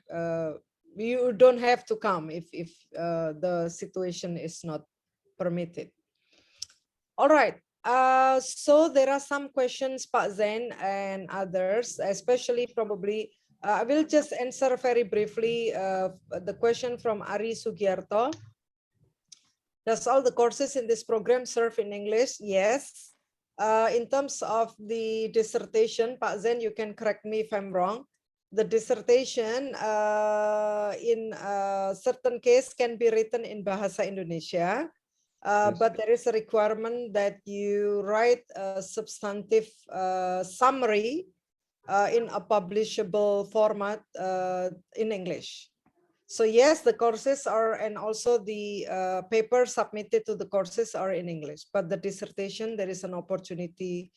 you don't have to come if the situation is not permitted. All right. So there are some questions, Pak Zain and others, especially probably, I will just answer very briefly the question from Ari Sugiarto. Does all the courses in this program serve in English? Yes. In terms of the dissertation, Pak Zain, you can correct me if I'm wrong. The dissertation in certain case can be written in Bahasa Indonesia. Yes. But there is a requirement that you write a substantive summary in a publishable format in English. So yes, the courses are, and also the papers submitted to the courses are in English, but the dissertation, there is an opportunity,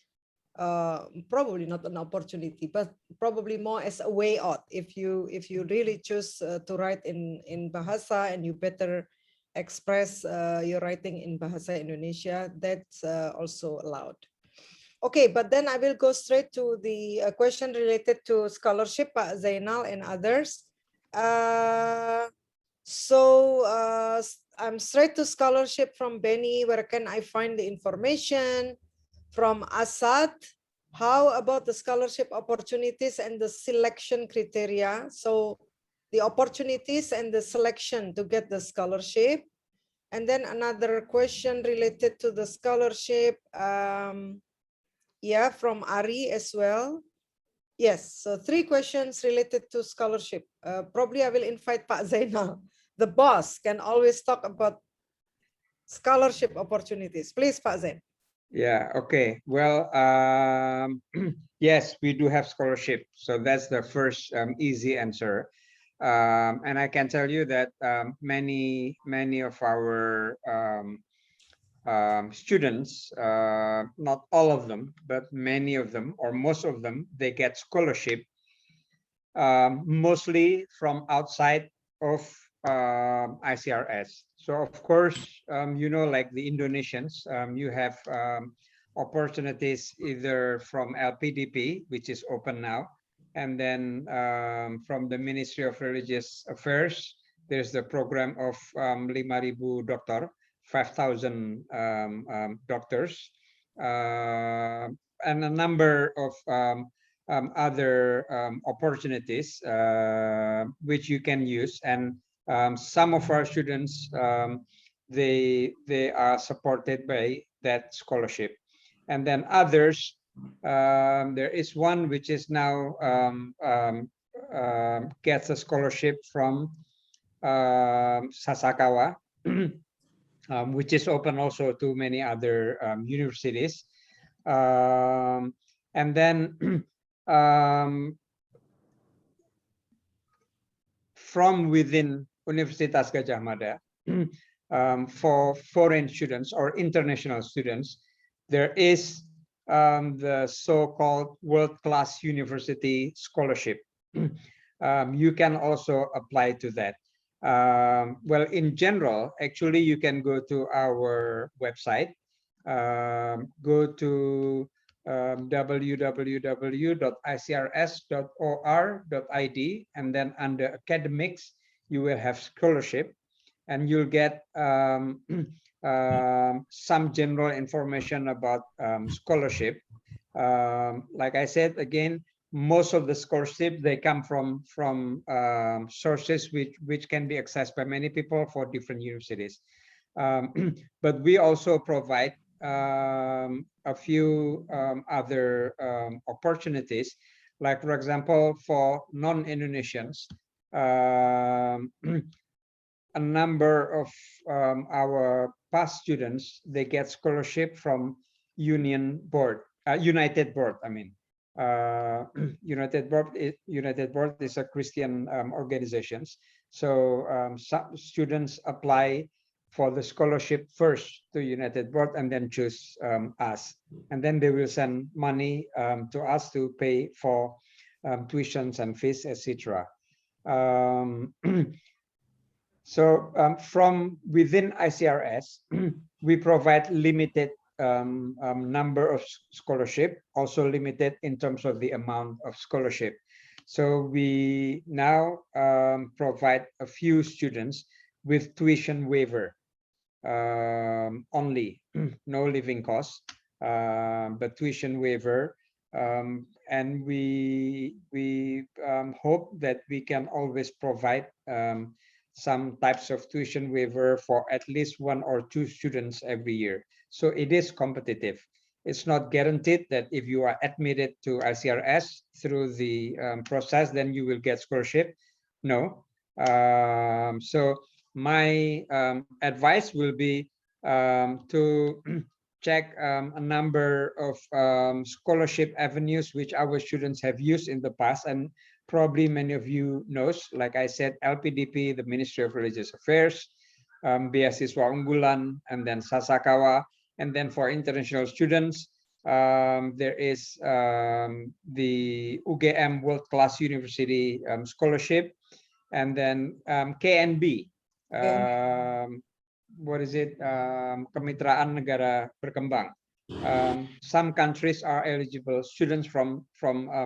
probably not an opportunity, but probably more as a way out. If you really choose to write in Bahasa and you better express your writing in Bahasa Indonesia, that's also allowed. Okay, but then I will go straight to the question related to scholarship, Pak Zainal and others. I'm straight to scholarship from Benny. Where can I find the information? From Asad, how about the scholarship opportunities and the selection criteria? So the opportunities and the selection to get the scholarship. And then another question related to the scholarship, yeah, from Ari as well. Yes, so 3 questions related to scholarship. Probably I will invite Pak Zainal. The boss can always talk about scholarship opportunities. Please, Pak Zain. Yeah, okay. Well, yes, we do have scholarship. So that's the first easy answer. And I can tell you that many of our students, not all of them, but many of them, or most of them, they get scholarship mostly from outside of ICRS. So of course, you know, like the Indonesians, you have opportunities either from LPDP, which is open now, and then from the Ministry of Religious Affairs, there's the program of 5,000 dokter, 5,000 doctors, and a number of other opportunities which you can use. And some of our students, they are supported by that scholarship. And then others, there is one which is now gets a scholarship from Sasakawa, which is open also to many other universities. And then from within Universitas Gadjah Mada, for foreign students or international students, there is the so-called world-class university scholarship. You can also apply to that. Well, in general, actually, you can go to our website, go to www.icrs.or.id, and then under academics, you will have scholarship, and you'll get some general information about scholarship. Like I said, again, most of the scholarship, they come from sources which can be accessed by many people for different universities. But we also provide a few other opportunities, like for example, for non-Indonesians, a number of our past students, they get scholarship from United Board. United Board is a Christian organizations. So some students apply for the scholarship first to United Board and then choose us. And then they will send money to us to pay for tuitions and fees, etc. So from within ICRS, we provide limited number of scholarship, also limited in terms of the amount of scholarship. So we now provide a few students with tuition waiver only, no living costs, but tuition waiver. And we hope that we can always provide some types of tuition waiver for at least 1 or 2 students every year. So it is competitive. It's not guaranteed that if you are admitted to ICRS through the process, then you will get scholarship. No. So my advice will be to check a number of scholarship avenues which our students have used in the past, and probably many of you knows, like I said, LPDP, the Ministry of Religious Affairs, Beasiswa Unggulan, and then Sasakawa. And then for international students, there is the UGM World Class University Scholarship, and then KNB. What is it? Kemitraan Negara Berkembang. Some countries are eligible. Students from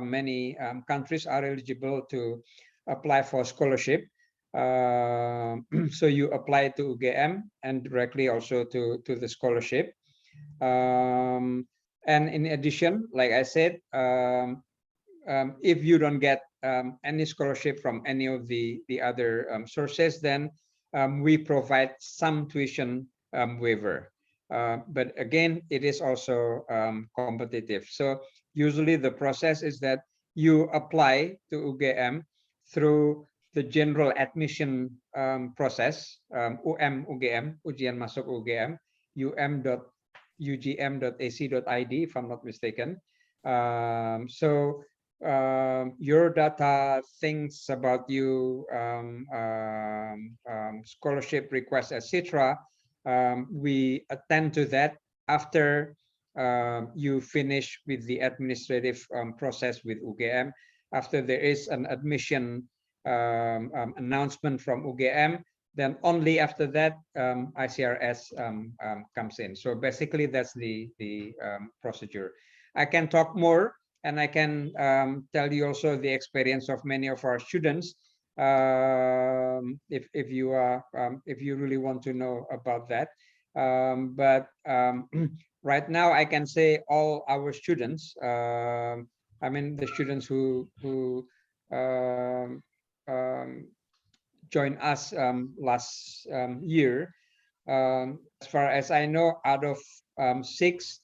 many countries are eligible to apply for scholarship. So you apply to UGM and directly also to the scholarship. And in addition, like I said, if you don't get any scholarship from any of the other sources, then we provide some tuition waiver. But again, it is also competitive. So usually the process is that you apply to UGM through the general admission process, UGM, Ujian Masuk UGM, ugm.ac.id, if I'm not mistaken. So your data, things about you, scholarship requests, etc. We attend to that after you finish with the administrative process with UGM. After there is an admission announcement from UGM, then only after that ICRS comes in. So basically that's the procedure. I can talk more, and I can tell you also the experience of many of our students if you really want to know about that. But right now I can say all our students, I mean the students who joined us last year, as far as I know, out of 6,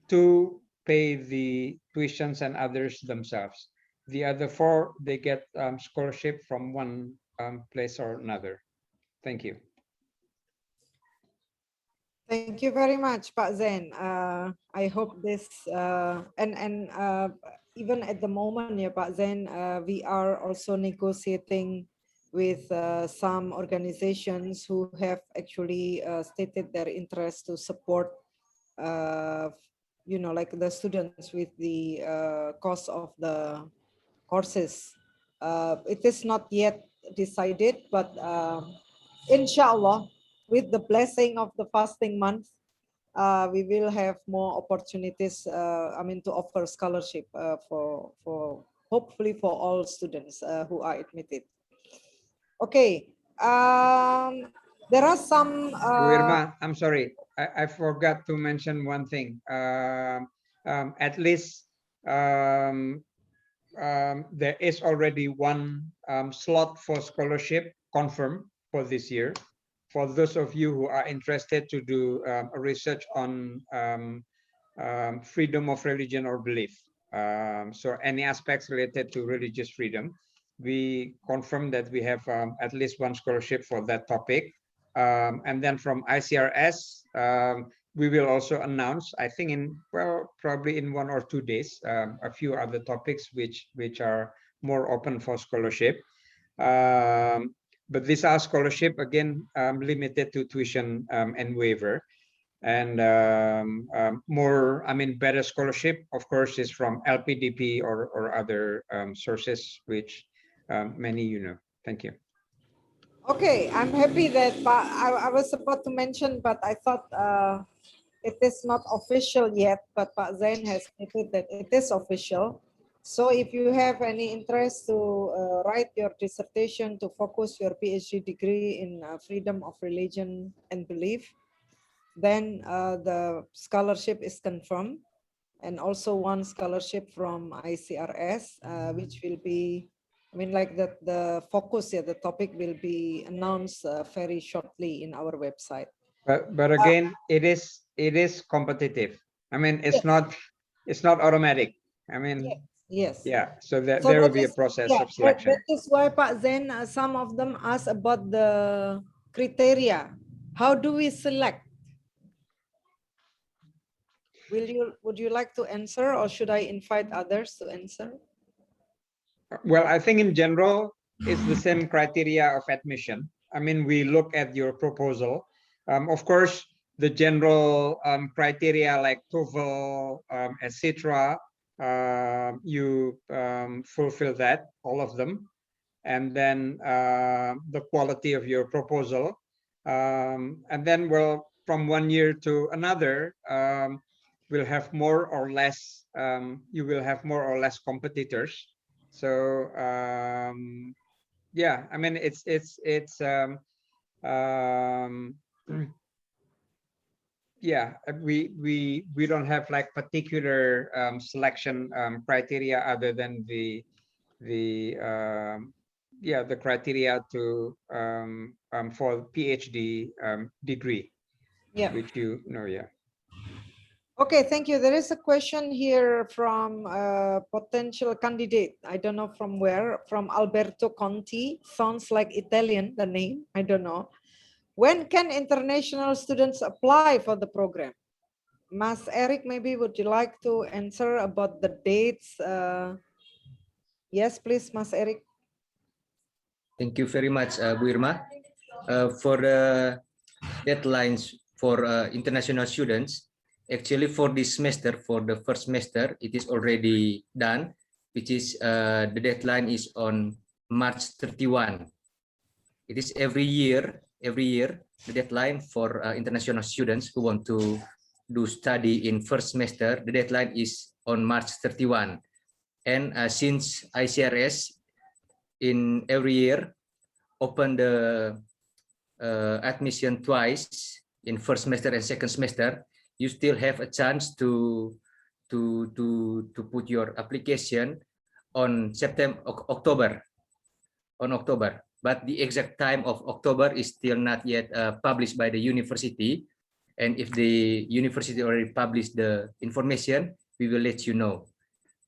2 pay the tuitions and others themselves. The other 4, they get scholarship from one place or another. Thank you. Thank you very much, Pak Zen. I hope this and even at the moment, yeah, Pak Zen, we are also negotiating with some organizations who have actually stated their interest to support, you know, like the students with the cost of the courses. It is not yet decided, but inshallah, with the blessing of the fasting month, we will have more opportunities. I mean, to offer scholarship for hopefully for all students who are admitted. Okay. There are some. Bu Irma, I'm sorry, I forgot to mention one thing. At least there is already one slot for scholarship confirmed for this year. For those of you who are interested to do a research on freedom of religion or belief, so any aspects related to religious freedom, we confirm that we have at least one scholarship for that topic. And then from ICRS, we will also announce, I think probably in 1 or 2 days, a few other topics which are more open for scholarship. But these are scholarship, again, limited to tuition and waiver. And more, I mean, better scholarship, of course, is from LPDP or other sources, which many you know. Thank you. Okay, I'm happy that I was about to mention, but I thought it is not official yet, but Pak Zain has stated that it is official. So if you have any interest to write your dissertation to focus your PhD degree in freedom of religion and belief, then the scholarship is confirmed. And also one scholarship from ICRS, which will be, I mean, like the focus, yeah, the topic will be announced very shortly in our website. But again, it is competitive. I mean, Yes, it's not automatic. I mean, yes. yeah. So that So there will that be a is, process yeah, of selection. that is why Pak Zen, some of them ask about the criteria. How do we select? Would you like to answer, or should I invite others to answer? Well, I think in general, it's the same criteria of admission. I mean, we look at your proposal. Of course, the general criteria like TOEFL, etc. You fulfill that, all of them, and then the quality of your proposal, and then, well, from one year to another, we'll have more or less. You will have more or less competitors. So yeah, I mean, it's um, yeah, we don't have like particular selection criteria other than the yeah, the criteria to for PhD degree, Yeah. which you know. Yeah. Okay, thank you. There is a question here from a potential candidate. I don't know from where, from Alberto Conti. Sounds like Italian, the name. I don't know. When can international students apply for the program? Mas Eric, maybe would you like to answer about the dates? Yes, please, Mas Eric. Thank you very much, Bu Irma. For the deadlines for international students, actually for this semester, for the first semester, it is already done, which is the deadline is on March 31. It is every year, the deadline for international students who want to do study in first semester, the deadline is on March 31. And since ICRS in every year open the admission twice in first semester and second semester, you still have a chance to put your application on October. But the exact time of October is still not yet published by the university. And if the university already published the information, we will let you know.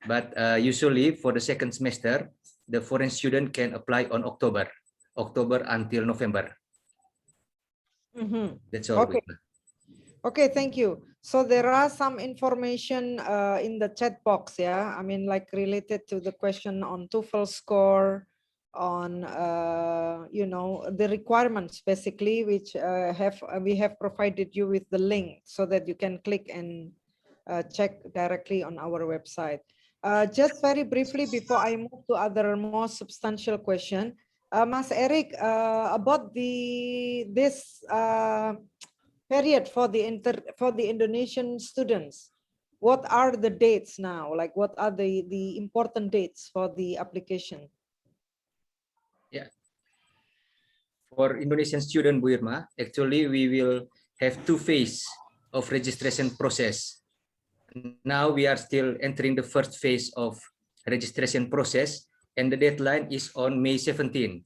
But usually for the second semester, the foreign student can apply on October until November. That's all. Okay. Okay, thank you. So there are some information in the chat box, yeah? I mean, like related to the question on TOEFL score, on, you know, the requirements basically, which we have provided you with the link so that you can click and check directly on our website. Just very briefly before I move to other more substantial question, Mas Eric, about this period for the Indonesian students, what are the dates now? Like, what are the important dates for the application? Yeah. For Indonesian student, Bu Irma, actually we will have two phases of registration process. Now we are still entering the first phase of registration process, and the deadline is on May 17.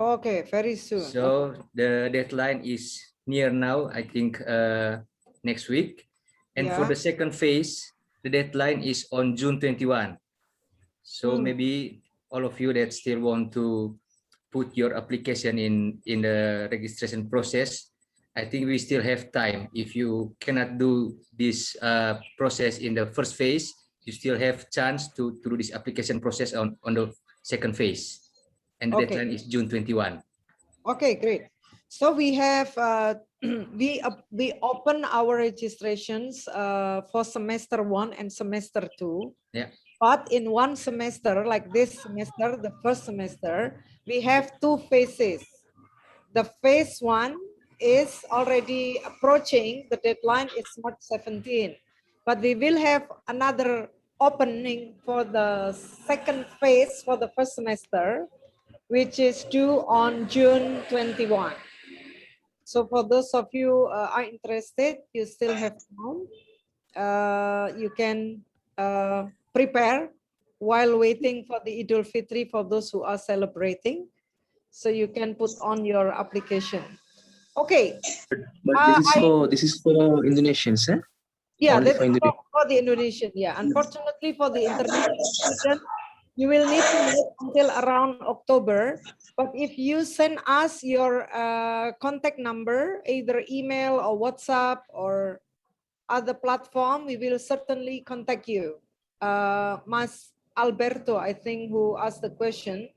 Okay, very soon. So the deadline is near now, I think next week. And for the second phase, the deadline is on June 21. So maybe all of you that still want to put your application in the registration process, I think we still have time. If you cannot do this process in the first phase, you still have chance to do this application process on the second phase. And the deadline is June 21. Okay, great. So we have we open our registrations for semester 1 and semester 2. Yeah. But in one semester, like this semester, the first semester, we have two phases. the phase 1 is already approaching. The deadline is March 17, but we will have another opening for the second phase for the first semester, which is due on June 21. So for those of you are interested, you still have time. You can prepare while waiting for the Idul Fitri for those who are celebrating. So you can put on your application. Okay. But this is for Indonesians, eh? Yeah, Only that's for Indonesia. for the Indonesian. Yeah, unfortunately for the international student, you will need to wait until around October. But if you send us your contact number, either email or WhatsApp or other platform, we will certainly contact you. Mas Alberto, I think, who asked the question,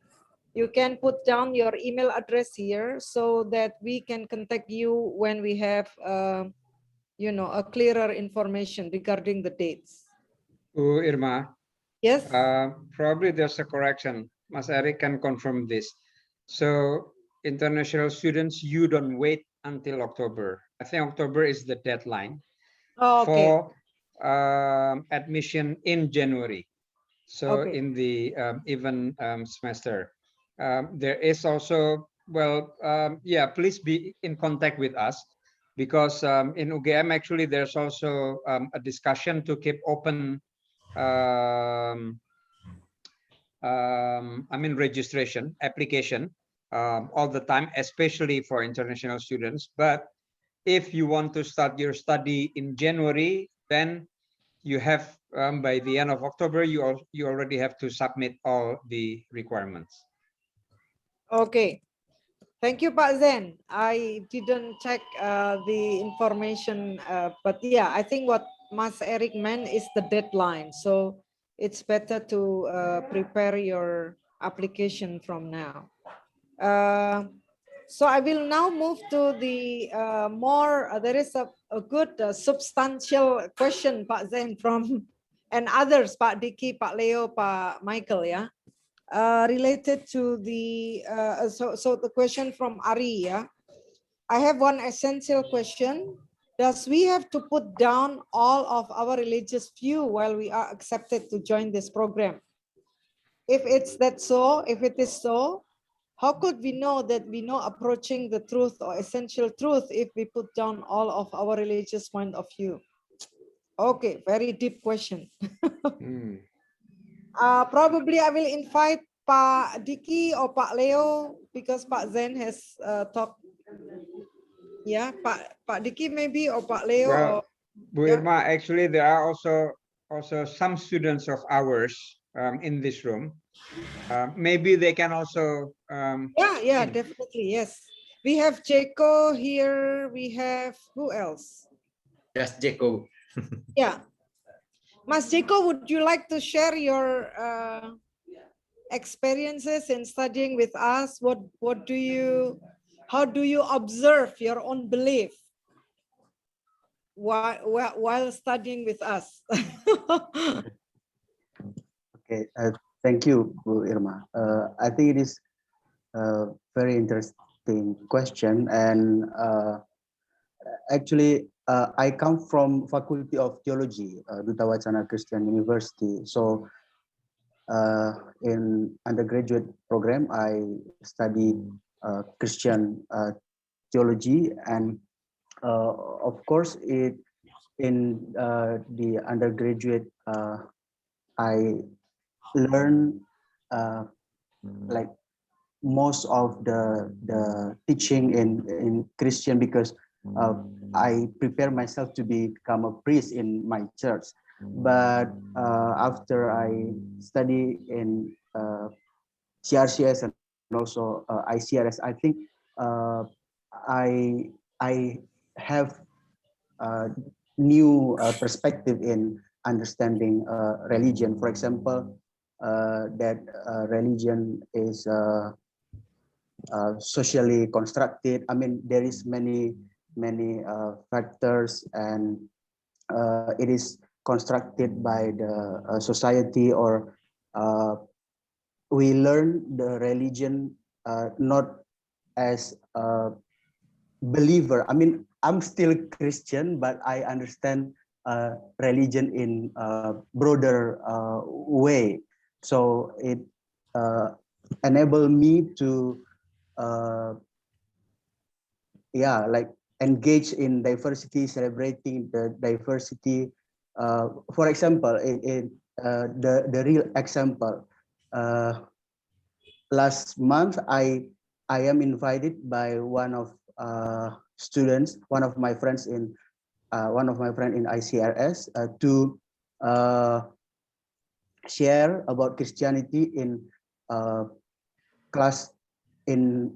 you can put down your email address here so that we can contact you when we have you know, a clearer information regarding the dates. Irma, Yes. probably there's a correction. Mas Eric can confirm this. So international students, you don't wait until October. I think October is the deadline for admission in January. So in the even semester, there is also, well, yeah, please be in contact with us, because in UGM actually there's also a discussion to keep open I mean registration application all the time, especially for international students. But if you want to start your study in January, then you have by the end of October, you already have to submit all the requirements. Okay. Thank you, Pak Zen. I didn't check the information, but yeah, I think what Mas Eric meant is the deadline. So it's better to prepare your application from now. So I will now move to the there is a good substantial question, Pak Zen, from and others, Pak Diki, Pak Leo, Pak Michael, yeah. Related to the so the question from Ari, yeah. I have one essential question. Does we have to put down all of our religious view while we are accepted to join this program? If it's that so, if it is so, how could we know that we know approaching the truth or essential truth if we put down all of our religious point of view? Okay, very deep question. Probably I will invite Pak Diki or Pak Leo because Pak Zen has talked. Yeah, Pak Diki maybe or Pak Leo. Well, or, Bu Irma, actually there are also some students of ours in this room. Maybe they can also. Yeah, definitely, yes. We have Jaco here. We have who else? Just Jaco. Yeah. Mas Jaco, would you like to share your experiences in studying with us? How do you observe your own belief while studying with us? Okay, thank you, Bu Irma. I think it is a very interesting question, and actually, I come from Faculty of Theology, Duta Wacana Christian University. So, in undergraduate program, I study Christian theology, and of course, in the undergraduate, I learn like most of the teaching in Christian, because I prepare myself to become a priest in my church. But after I study in CRCS and also ICRS, I think I have new perspective in understanding religion. For example, that religion is socially constructed. I mean, there is many factors, and it is constructed by the society, or we learn the religion not as a believer. I mean, I'm still Christian, but I understand religion in a broader way. So it enabled me to, yeah, like engage in diversity, celebrating the diversity. For example, the real example. Last month, I am invited by one of students, one of my friend in ICRS to share about Christianity in class in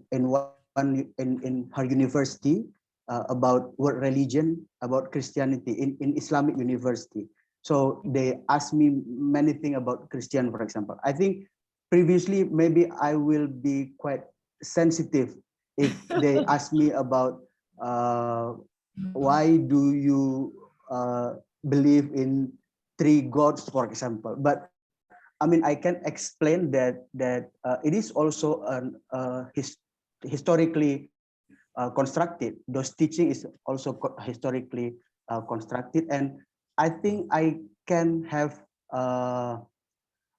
her university about what religion, about Christianity in Islamic university. So they asked me many things about Christian, for example. I think previously maybe I will be quite sensitive if they ask me about why do you believe in three gods, for example. But I mean, I can explain that it is also an historically constructed. Those teaching is also historically constructed, and I think I can have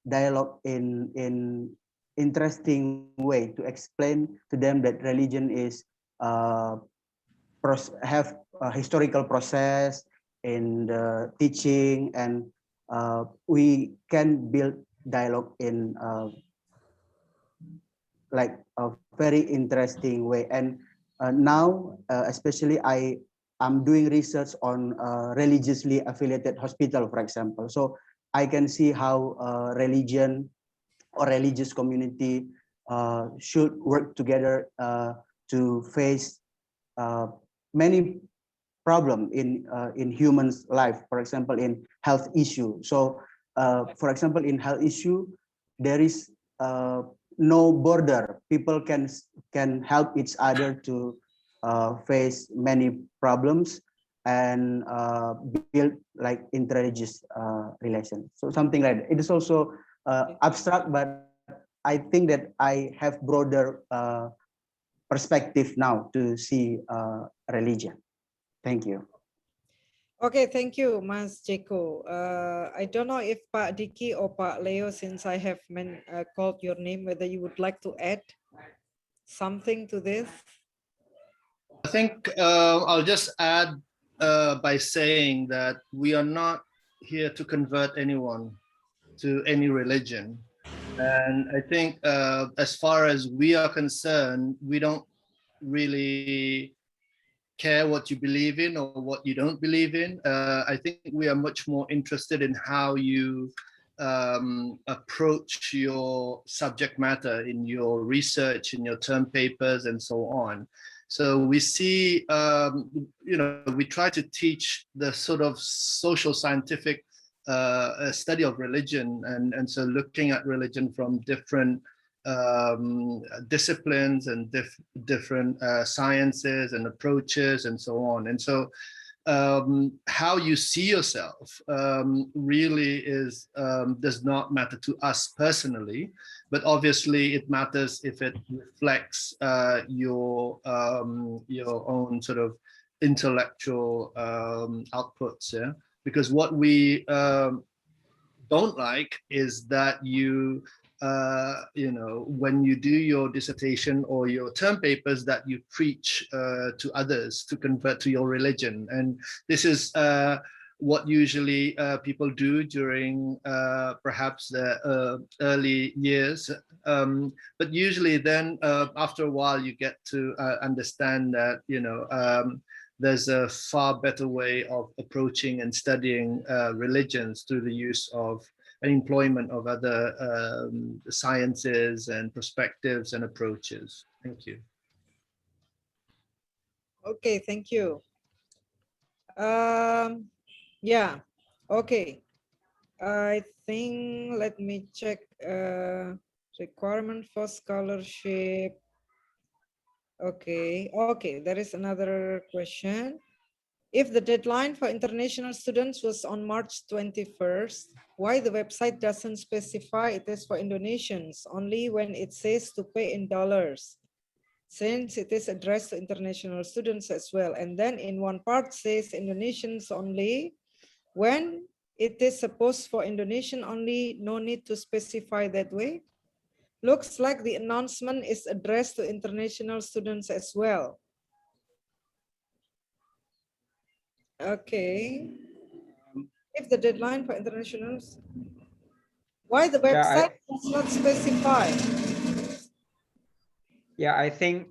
dialogue in interesting way to explain to them that religion is uh, have a historical process in the teaching, and we can build dialogue in like a very interesting way. And now, especially I'm doing research on religiously affiliated hospital, for example. So I can see how religion or religious community should work together to face many problem in humans life, for example in health issue. So for example in health issue there is no border. People can help each other to face many problems and build like interreligious relation. So something like that. It is also abstract, but I think that I have broader perspective now to see religion. Thank you. Okay, thank you, Mas Jeko. I don't know if Pak Diki or Pak Leo, since I have called your name, whether you would like to add something to this. I think I'll just add by saying that we are not here to convert anyone to any religion. And I think as far as we are concerned, we don't really care what you believe in or what you don't believe in. I think we are much more interested in how you approach your subject matter in your research, in your term papers, and so on. So we see, we try to teach the sort of social scientific study of religion, and so looking at religion from different disciplines and different sciences and approaches and so on. And so how you see yourself really does not matter to us personally, but obviously it matters if it reflects your own sort of intellectual outputs. Yeah, because what we don't like is that when you do your dissertation or your term papers, that you preach to others to convert to your religion. And this is what usually people do during perhaps the early years. But usually then after a while you get to understand that, there's a far better way of approaching and studying religions through the use of an employment of other sciences and perspectives and approaches. Thank you. Okay, thank you. Yeah, okay. I think, let me check requirement for scholarship. Okay, there is another question. If the deadline for international students was on March 21st, why the website doesn't specify it is for Indonesians, only when it says to pay in dollars? since it is addressed to international students as well. And then in one part says Indonesians only. When it is supposed for Indonesian only, no need to specify that way. Looks like the announcement is addressed to international students as well. Okay. If the deadline for internationals, why the website does not specify? Yeah, I think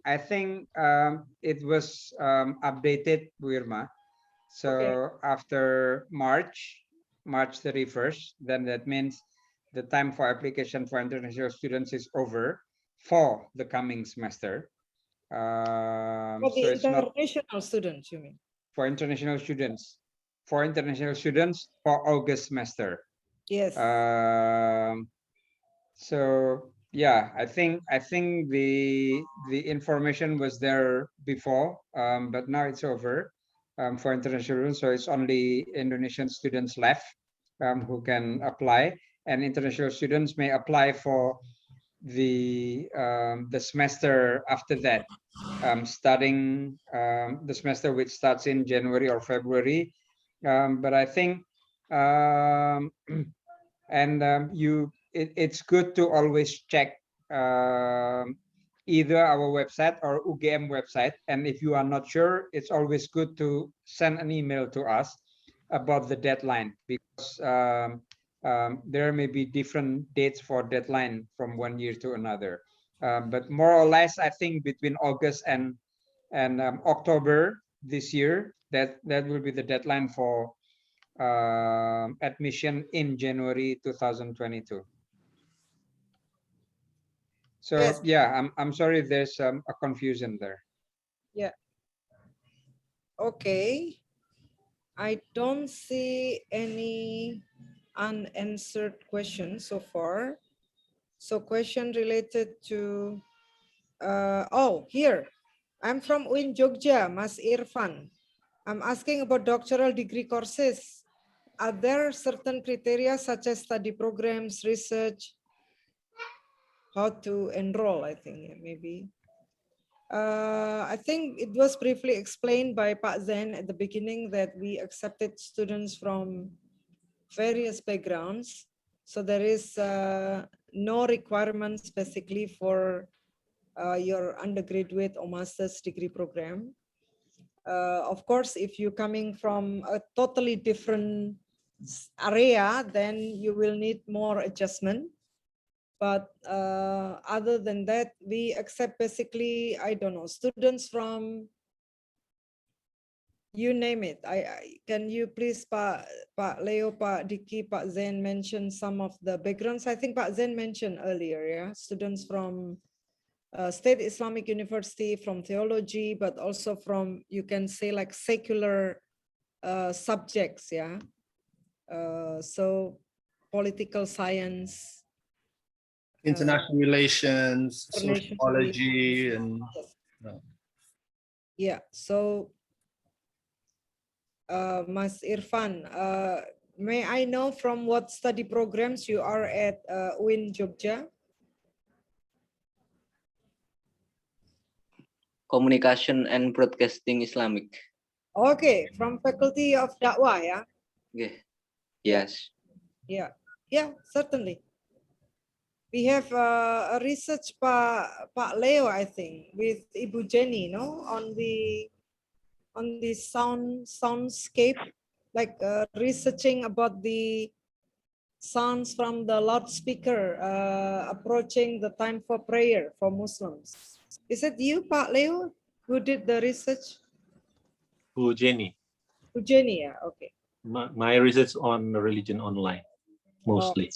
it was updated, Wirma. So after March 31st, then that means the time for application for international students is over for the coming semester. For the So it's not international students, you mean? for international students. For international students for August semester. Yes. So yeah, I think the information was there before, but now it's over for international students. So it's only Indonesian students left who can apply, and international students may apply for the semester after that, starting the semester which starts in January or February. But I think it's good to always check either our website or UGM website, and if you are not sure, it's always good to send an email to us about the deadline, because there may be different dates for deadline from one year to another, but more or less I think between August and October this year, that will be the deadline for admission in January 2022. So Yes. yeah, I'm sorry if there's a confusion there. Yeah. Okay. I don't see any unanswered questions so far. So question related to, here. I'm from UIN Jogja, Mas Irfan. I'm asking about doctoral degree courses. Are there certain criteria such as study programs, research, how to enroll, I think, maybe. I think it was briefly explained by Pak Zain at the beginning that we accepted students from various backgrounds. So there is no requirement specifically for your undergraduate or master's degree program. Of course, if you're coming from a totally different area, then you will need more adjustment. But other than that, we accept basically, I don't know, students from, you name it. Can you please, Pak Leo, Pak Diki, Pak Zain mention some of the backgrounds? I think Pak Zain mentioned earlier, yeah, students from State Islamic University, from theology, but also from, you can say, like secular subjects, yeah. So political science, international relations, sociology, and yeah. So Mas Irfan, may I know from what study programs you are at UIN Jogja? Communication and Broadcasting Islamic. Okay, from Faculty of Dakwah, yeah? Yeah. Yes. Yeah, yeah, certainly. We have a research Pak Leo, I think, with Ibu Jenny, no, on the soundscape, like researching about the sounds from the loudspeaker approaching the time for prayer for Muslims. Is it you, Pak Leo, who did the research? Bu Jenny. Bu Jenny, yeah, okay. My research on religion online, mostly.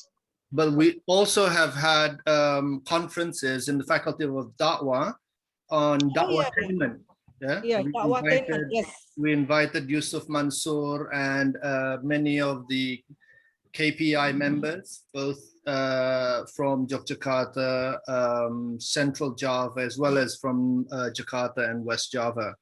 But we also have had conferences in the Faculty of Da'wah on Da'wahtainment. Yeah, Da'wahtainment, yes. We invited Yusuf Mansour and many of the KPI members, both from Yogyakarta, Central Java, as well as from Jakarta and West Java.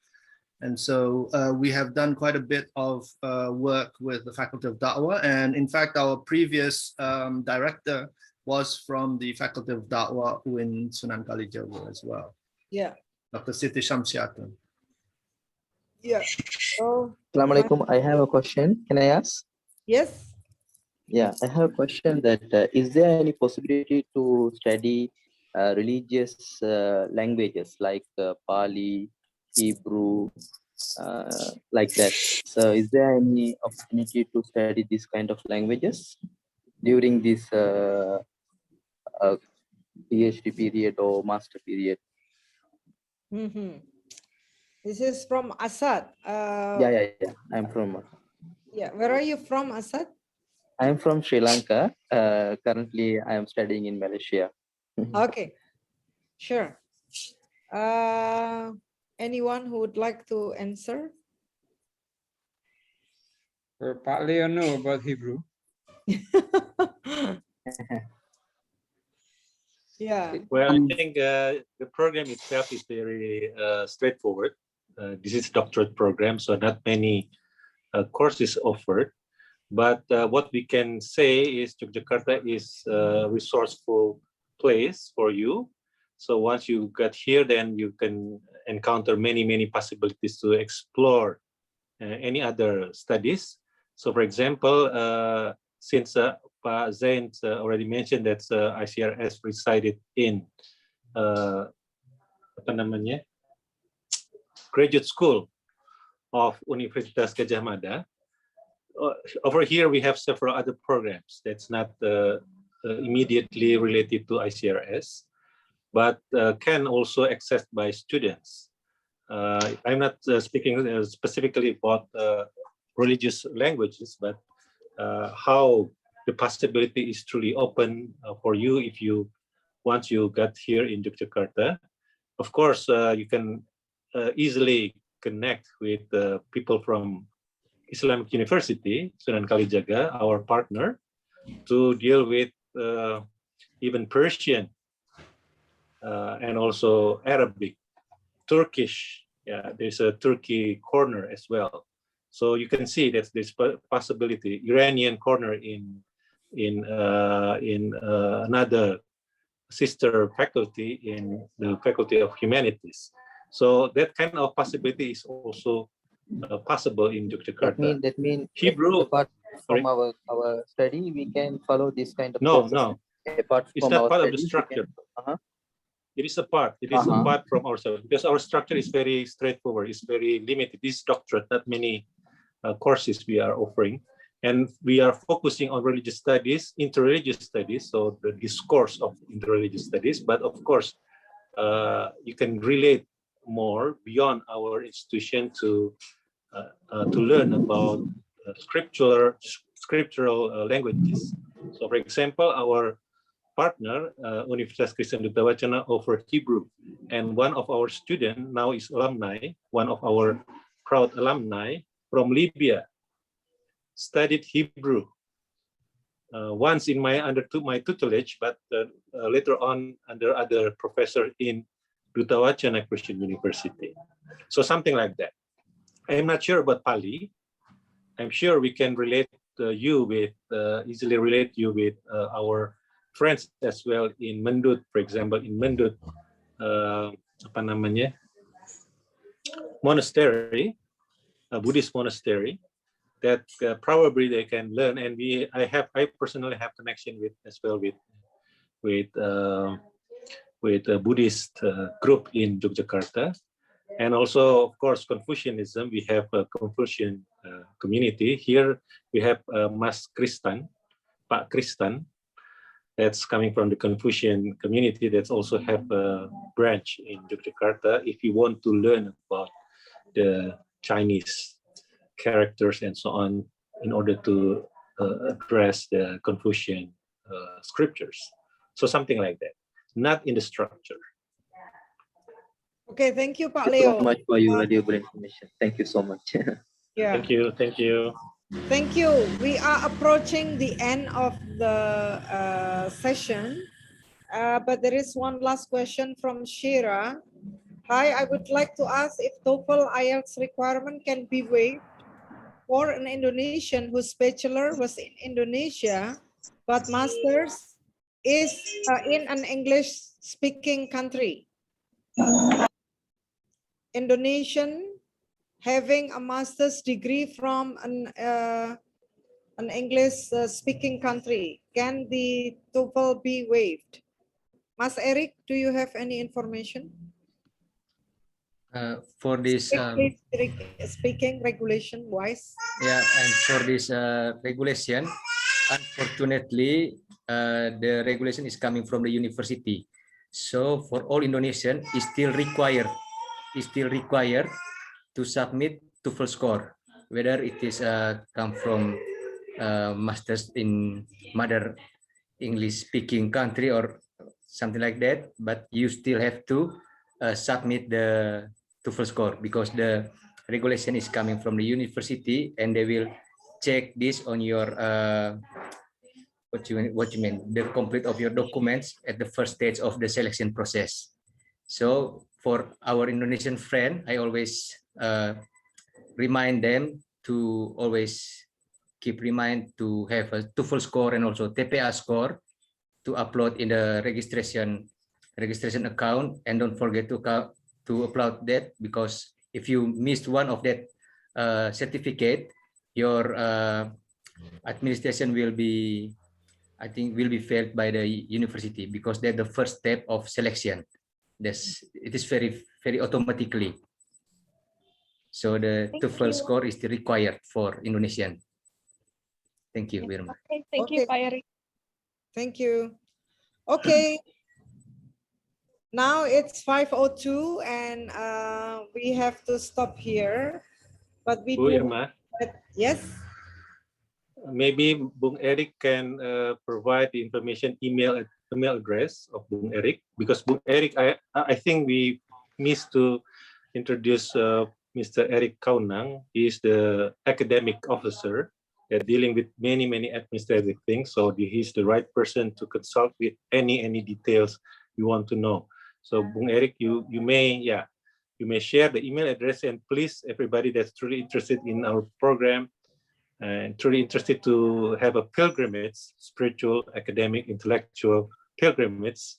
And so we have done quite a bit of work with the Faculty of Da'wah. And in fact, our previous director was from the Faculty of Da'wah in Sunan Kalijaga as well. Yeah. Dr. Siti Shamsiatun. Yeah. So, Assalamualaikum. I have a question. Can I ask? yes. Yeah, I have a question that is there any possibility to study religious languages like Pali, Hebrew, like that? So is there any opportunity to study this kind of languages during this PhD period or master period? This is from Asad. Yeah. I'm from Yeah. Where are you from, Asad? Sri Lanka. Currently, I am studying in Malaysia. Okay. Sure. Anyone who would like to answer? Partly I know about Hebrew. Yeah. Well, I think the program itself is very straightforward. This is doctorate program, so not many courses offered. But what we can say is Yogyakarta is a resourceful place for you. So once you get here, then you can encounter many possibilities to explore any other studies. So for example, since Pa Zain already mentioned that ICRS resided in apa namanya, Graduate School of Universitas Gadjah Mada. Over here, we have several other programs that's not immediately related to ICRS, but can also accessed by students. I'm not speaking specifically about religious languages, but how the possibility is truly open for you if you, once you got here in Yogyakarta. Of course, you can easily connect with people from Islamic University, Sunan Kalijaga, our partner, to deal with even Persian and also Arabic, Turkish. Yeah, there's a Turkey corner as well. So you can see that there's possibility. Iranian corner in another sister faculty in the Faculty of Humanities. So that kind of possibility is also possible in Yogyakarta. That mean Hebrew. apart Sorry? from our study, we can follow this kind of No, courses. no. Apart It's from not our part of the study, structure. uh-huh. It is a part. It is Uh-huh. apart from ourselves because our structure is very straightforward. It's very limited. This doctorate, not many courses we are offering, and we are focusing on religious studies, interreligious studies. So the discourse of interreligious studies. But of course, you can relate more beyond our institution to learn about scriptural languages. So, for example, our partner, Universitas Kristen Duta Wacana, offer Hebrew, and one of our students now is alumni, one of our proud alumni from Libya, studied Hebrew. Once in under my tutelage, but later on under other professor in Duta Wacana Christian University. So something like that. I'm not sure about Pali. I'm sure we can relate you with, easily relate you with our friends as well in Mendut, for example, in Mendut, apa namanya, monastery, a Buddhist monastery, that probably they can learn. And I personally have connection with as well with a Buddhist group in Yogyakarta. And also, of course, Confucianism. We have a Confucian community. Here we have Mas Kristan, Pak Kristan, that's coming from the Confucian community that's also have a branch in Yogyakarta if you want to learn about the Chinese characters and so on in order to address the Confucian scriptures. So something like that, not in the structure. Okay, thank you, Pak Thank you Leo. so much for your valuable information. Thank you so much. Yeah. Thank you. Thank you. Thank you. We are approaching the end of the session, but there is one last question from Shira. Hi, I would like to ask if TOEFL IELTS requirement can be waived for an Indonesian whose bachelor was in Indonesia, but master's is in an English-speaking country. Indonesian having a master's degree from an English speaking country, can the TOEFL be waived? Mas Eric, do you have any information? For this, Speaking regulation wise. yeah, and for this regulation, unfortunately, the regulation is coming from the university. So for all Indonesian, is still required to submit TOEFL score, whether it is come from masters in mother English speaking country or something like that, but you still have to submit the TOEFL score because the regulation is coming from the university and they will check this on your what you mean, the complete of your documents at the first stage of the selection process. So for our Indonesian friend, I always remind them to always keep remind to have a TOEFL score and also TPA score to upload in the registration account, and don't forget to upload that, because if you missed one of that certificate, your administration will be, I think, will be failed by the university, because they're the first step of selection. It is very, very automatically. So the TOEFL score is required for Indonesian. Thank you, Wirma. Okay, thank you, Pak Eric. Thank you. Okay. Now it's 5:02 and we have to stop here. But we Bu do. Irma, Yes. maybe Bung Eric can provide the information email address of Bung Eric, because Bung Eric, I think we missed to introduce Mr. Eric Kaunang. He is the academic officer dealing with many administrative things. So he's the right person to consult with any details you want to know. So Bung Eric, you may share the email address, and please, everybody that's truly interested in our program and truly interested to have a pilgrimage, spiritual, academic, intellectual pilgrimage,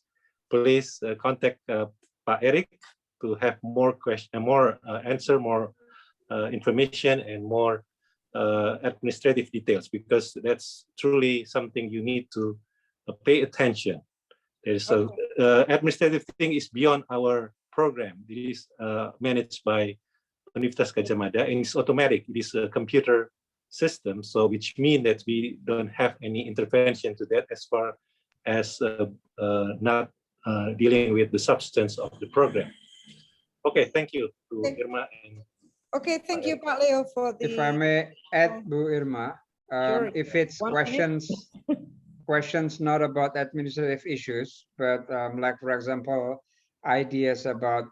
please contact Pak Eric to have more answer, more information, and more administrative details, because that's truly something you need to pay attention. There's administrative thing is beyond our program. It is managed by Universitas Gadjah Mada, and it's automatic. It is a computer system, so which means that we don't have any intervention to that as far as not dealing with the substance of the program. Okay, thank you to Irma. Okay, thank you, Pak Leo, for the. If I may add, Bu Irma, Sure. if it's questions not about administrative issues, but like, for example, ideas about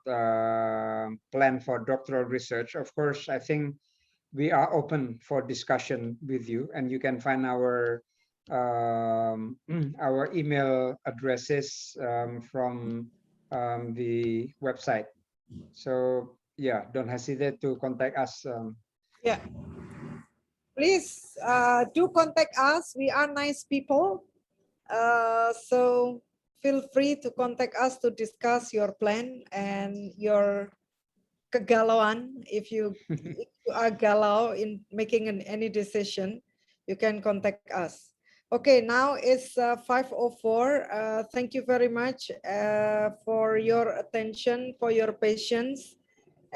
plan for doctoral research, of course, I think we are open for discussion with you, and you can find our email addresses from the website. So yeah, don't hesitate to contact us. Yeah. Please do contact us. We are nice people. So feel free to contact us to discuss your plan and your kegalauan. If you are galau in making any decision, you can contact us. Okay, now it's 5:04. Thank you very much for your attention, for your patience,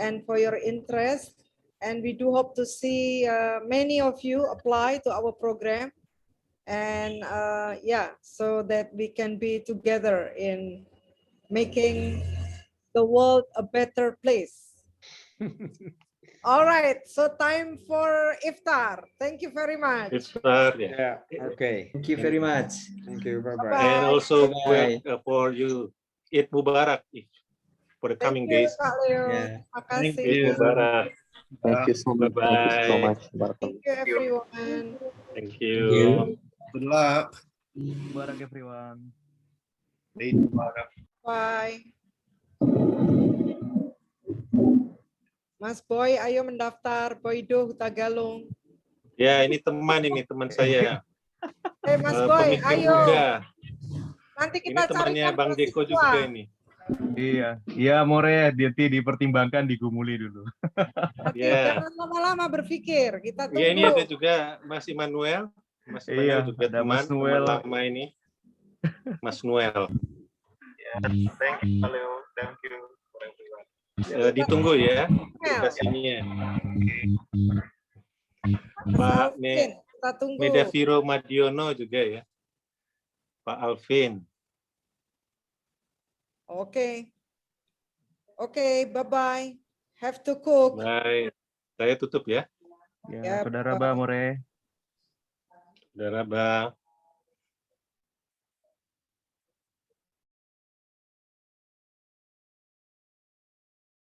and for your interest. And we do hope to see many of you apply to our program. And yeah, so that we can be together in making the world a better place. All right, so time for iftar. Thank you very much. Iftar, yeah. Okay. Thank you very much. Thank you. Bye-bye. And also Bye-bye. for you, Eid Mubarak for the coming days. Pak Leo. Yeah. Terima Thank kasih. you, Mubarak. Thank you so much. Thank you so Bye-bye. much. Welcome. Thank you, everyone. Thank you. Good luck. Mubarak, everyone. Eid Mubarak. Bye. Mas Boy, ayo mendaftar. Boydo Tagalong. Ya, ini teman saya. Mas Boy, Pemimpin ayo. muda. Nanti Ini kita temannya carikan Bang Deko mahasiswa. juga ini. Iya More, nanti dipertimbangkan di Gumuli dulu. Nanti Ya. jangan lama-lama berpikir, kita Ya, ini ada tunggu. juga Mas Immanuel. Mas Iya, Immanuel juga ada Mas teman Noel. lama ini. Mas Noel. Thank you, thank you. Ditunggu ya aplikasinya. Pak Kita tunggu. Medaviro Madiono juga ya. Pak Alvin. Oke. Oke, bye-bye. Have to cook. Baik. Saya tutup ya. Ya, Ya, saudara bye. More. Saudara Ba.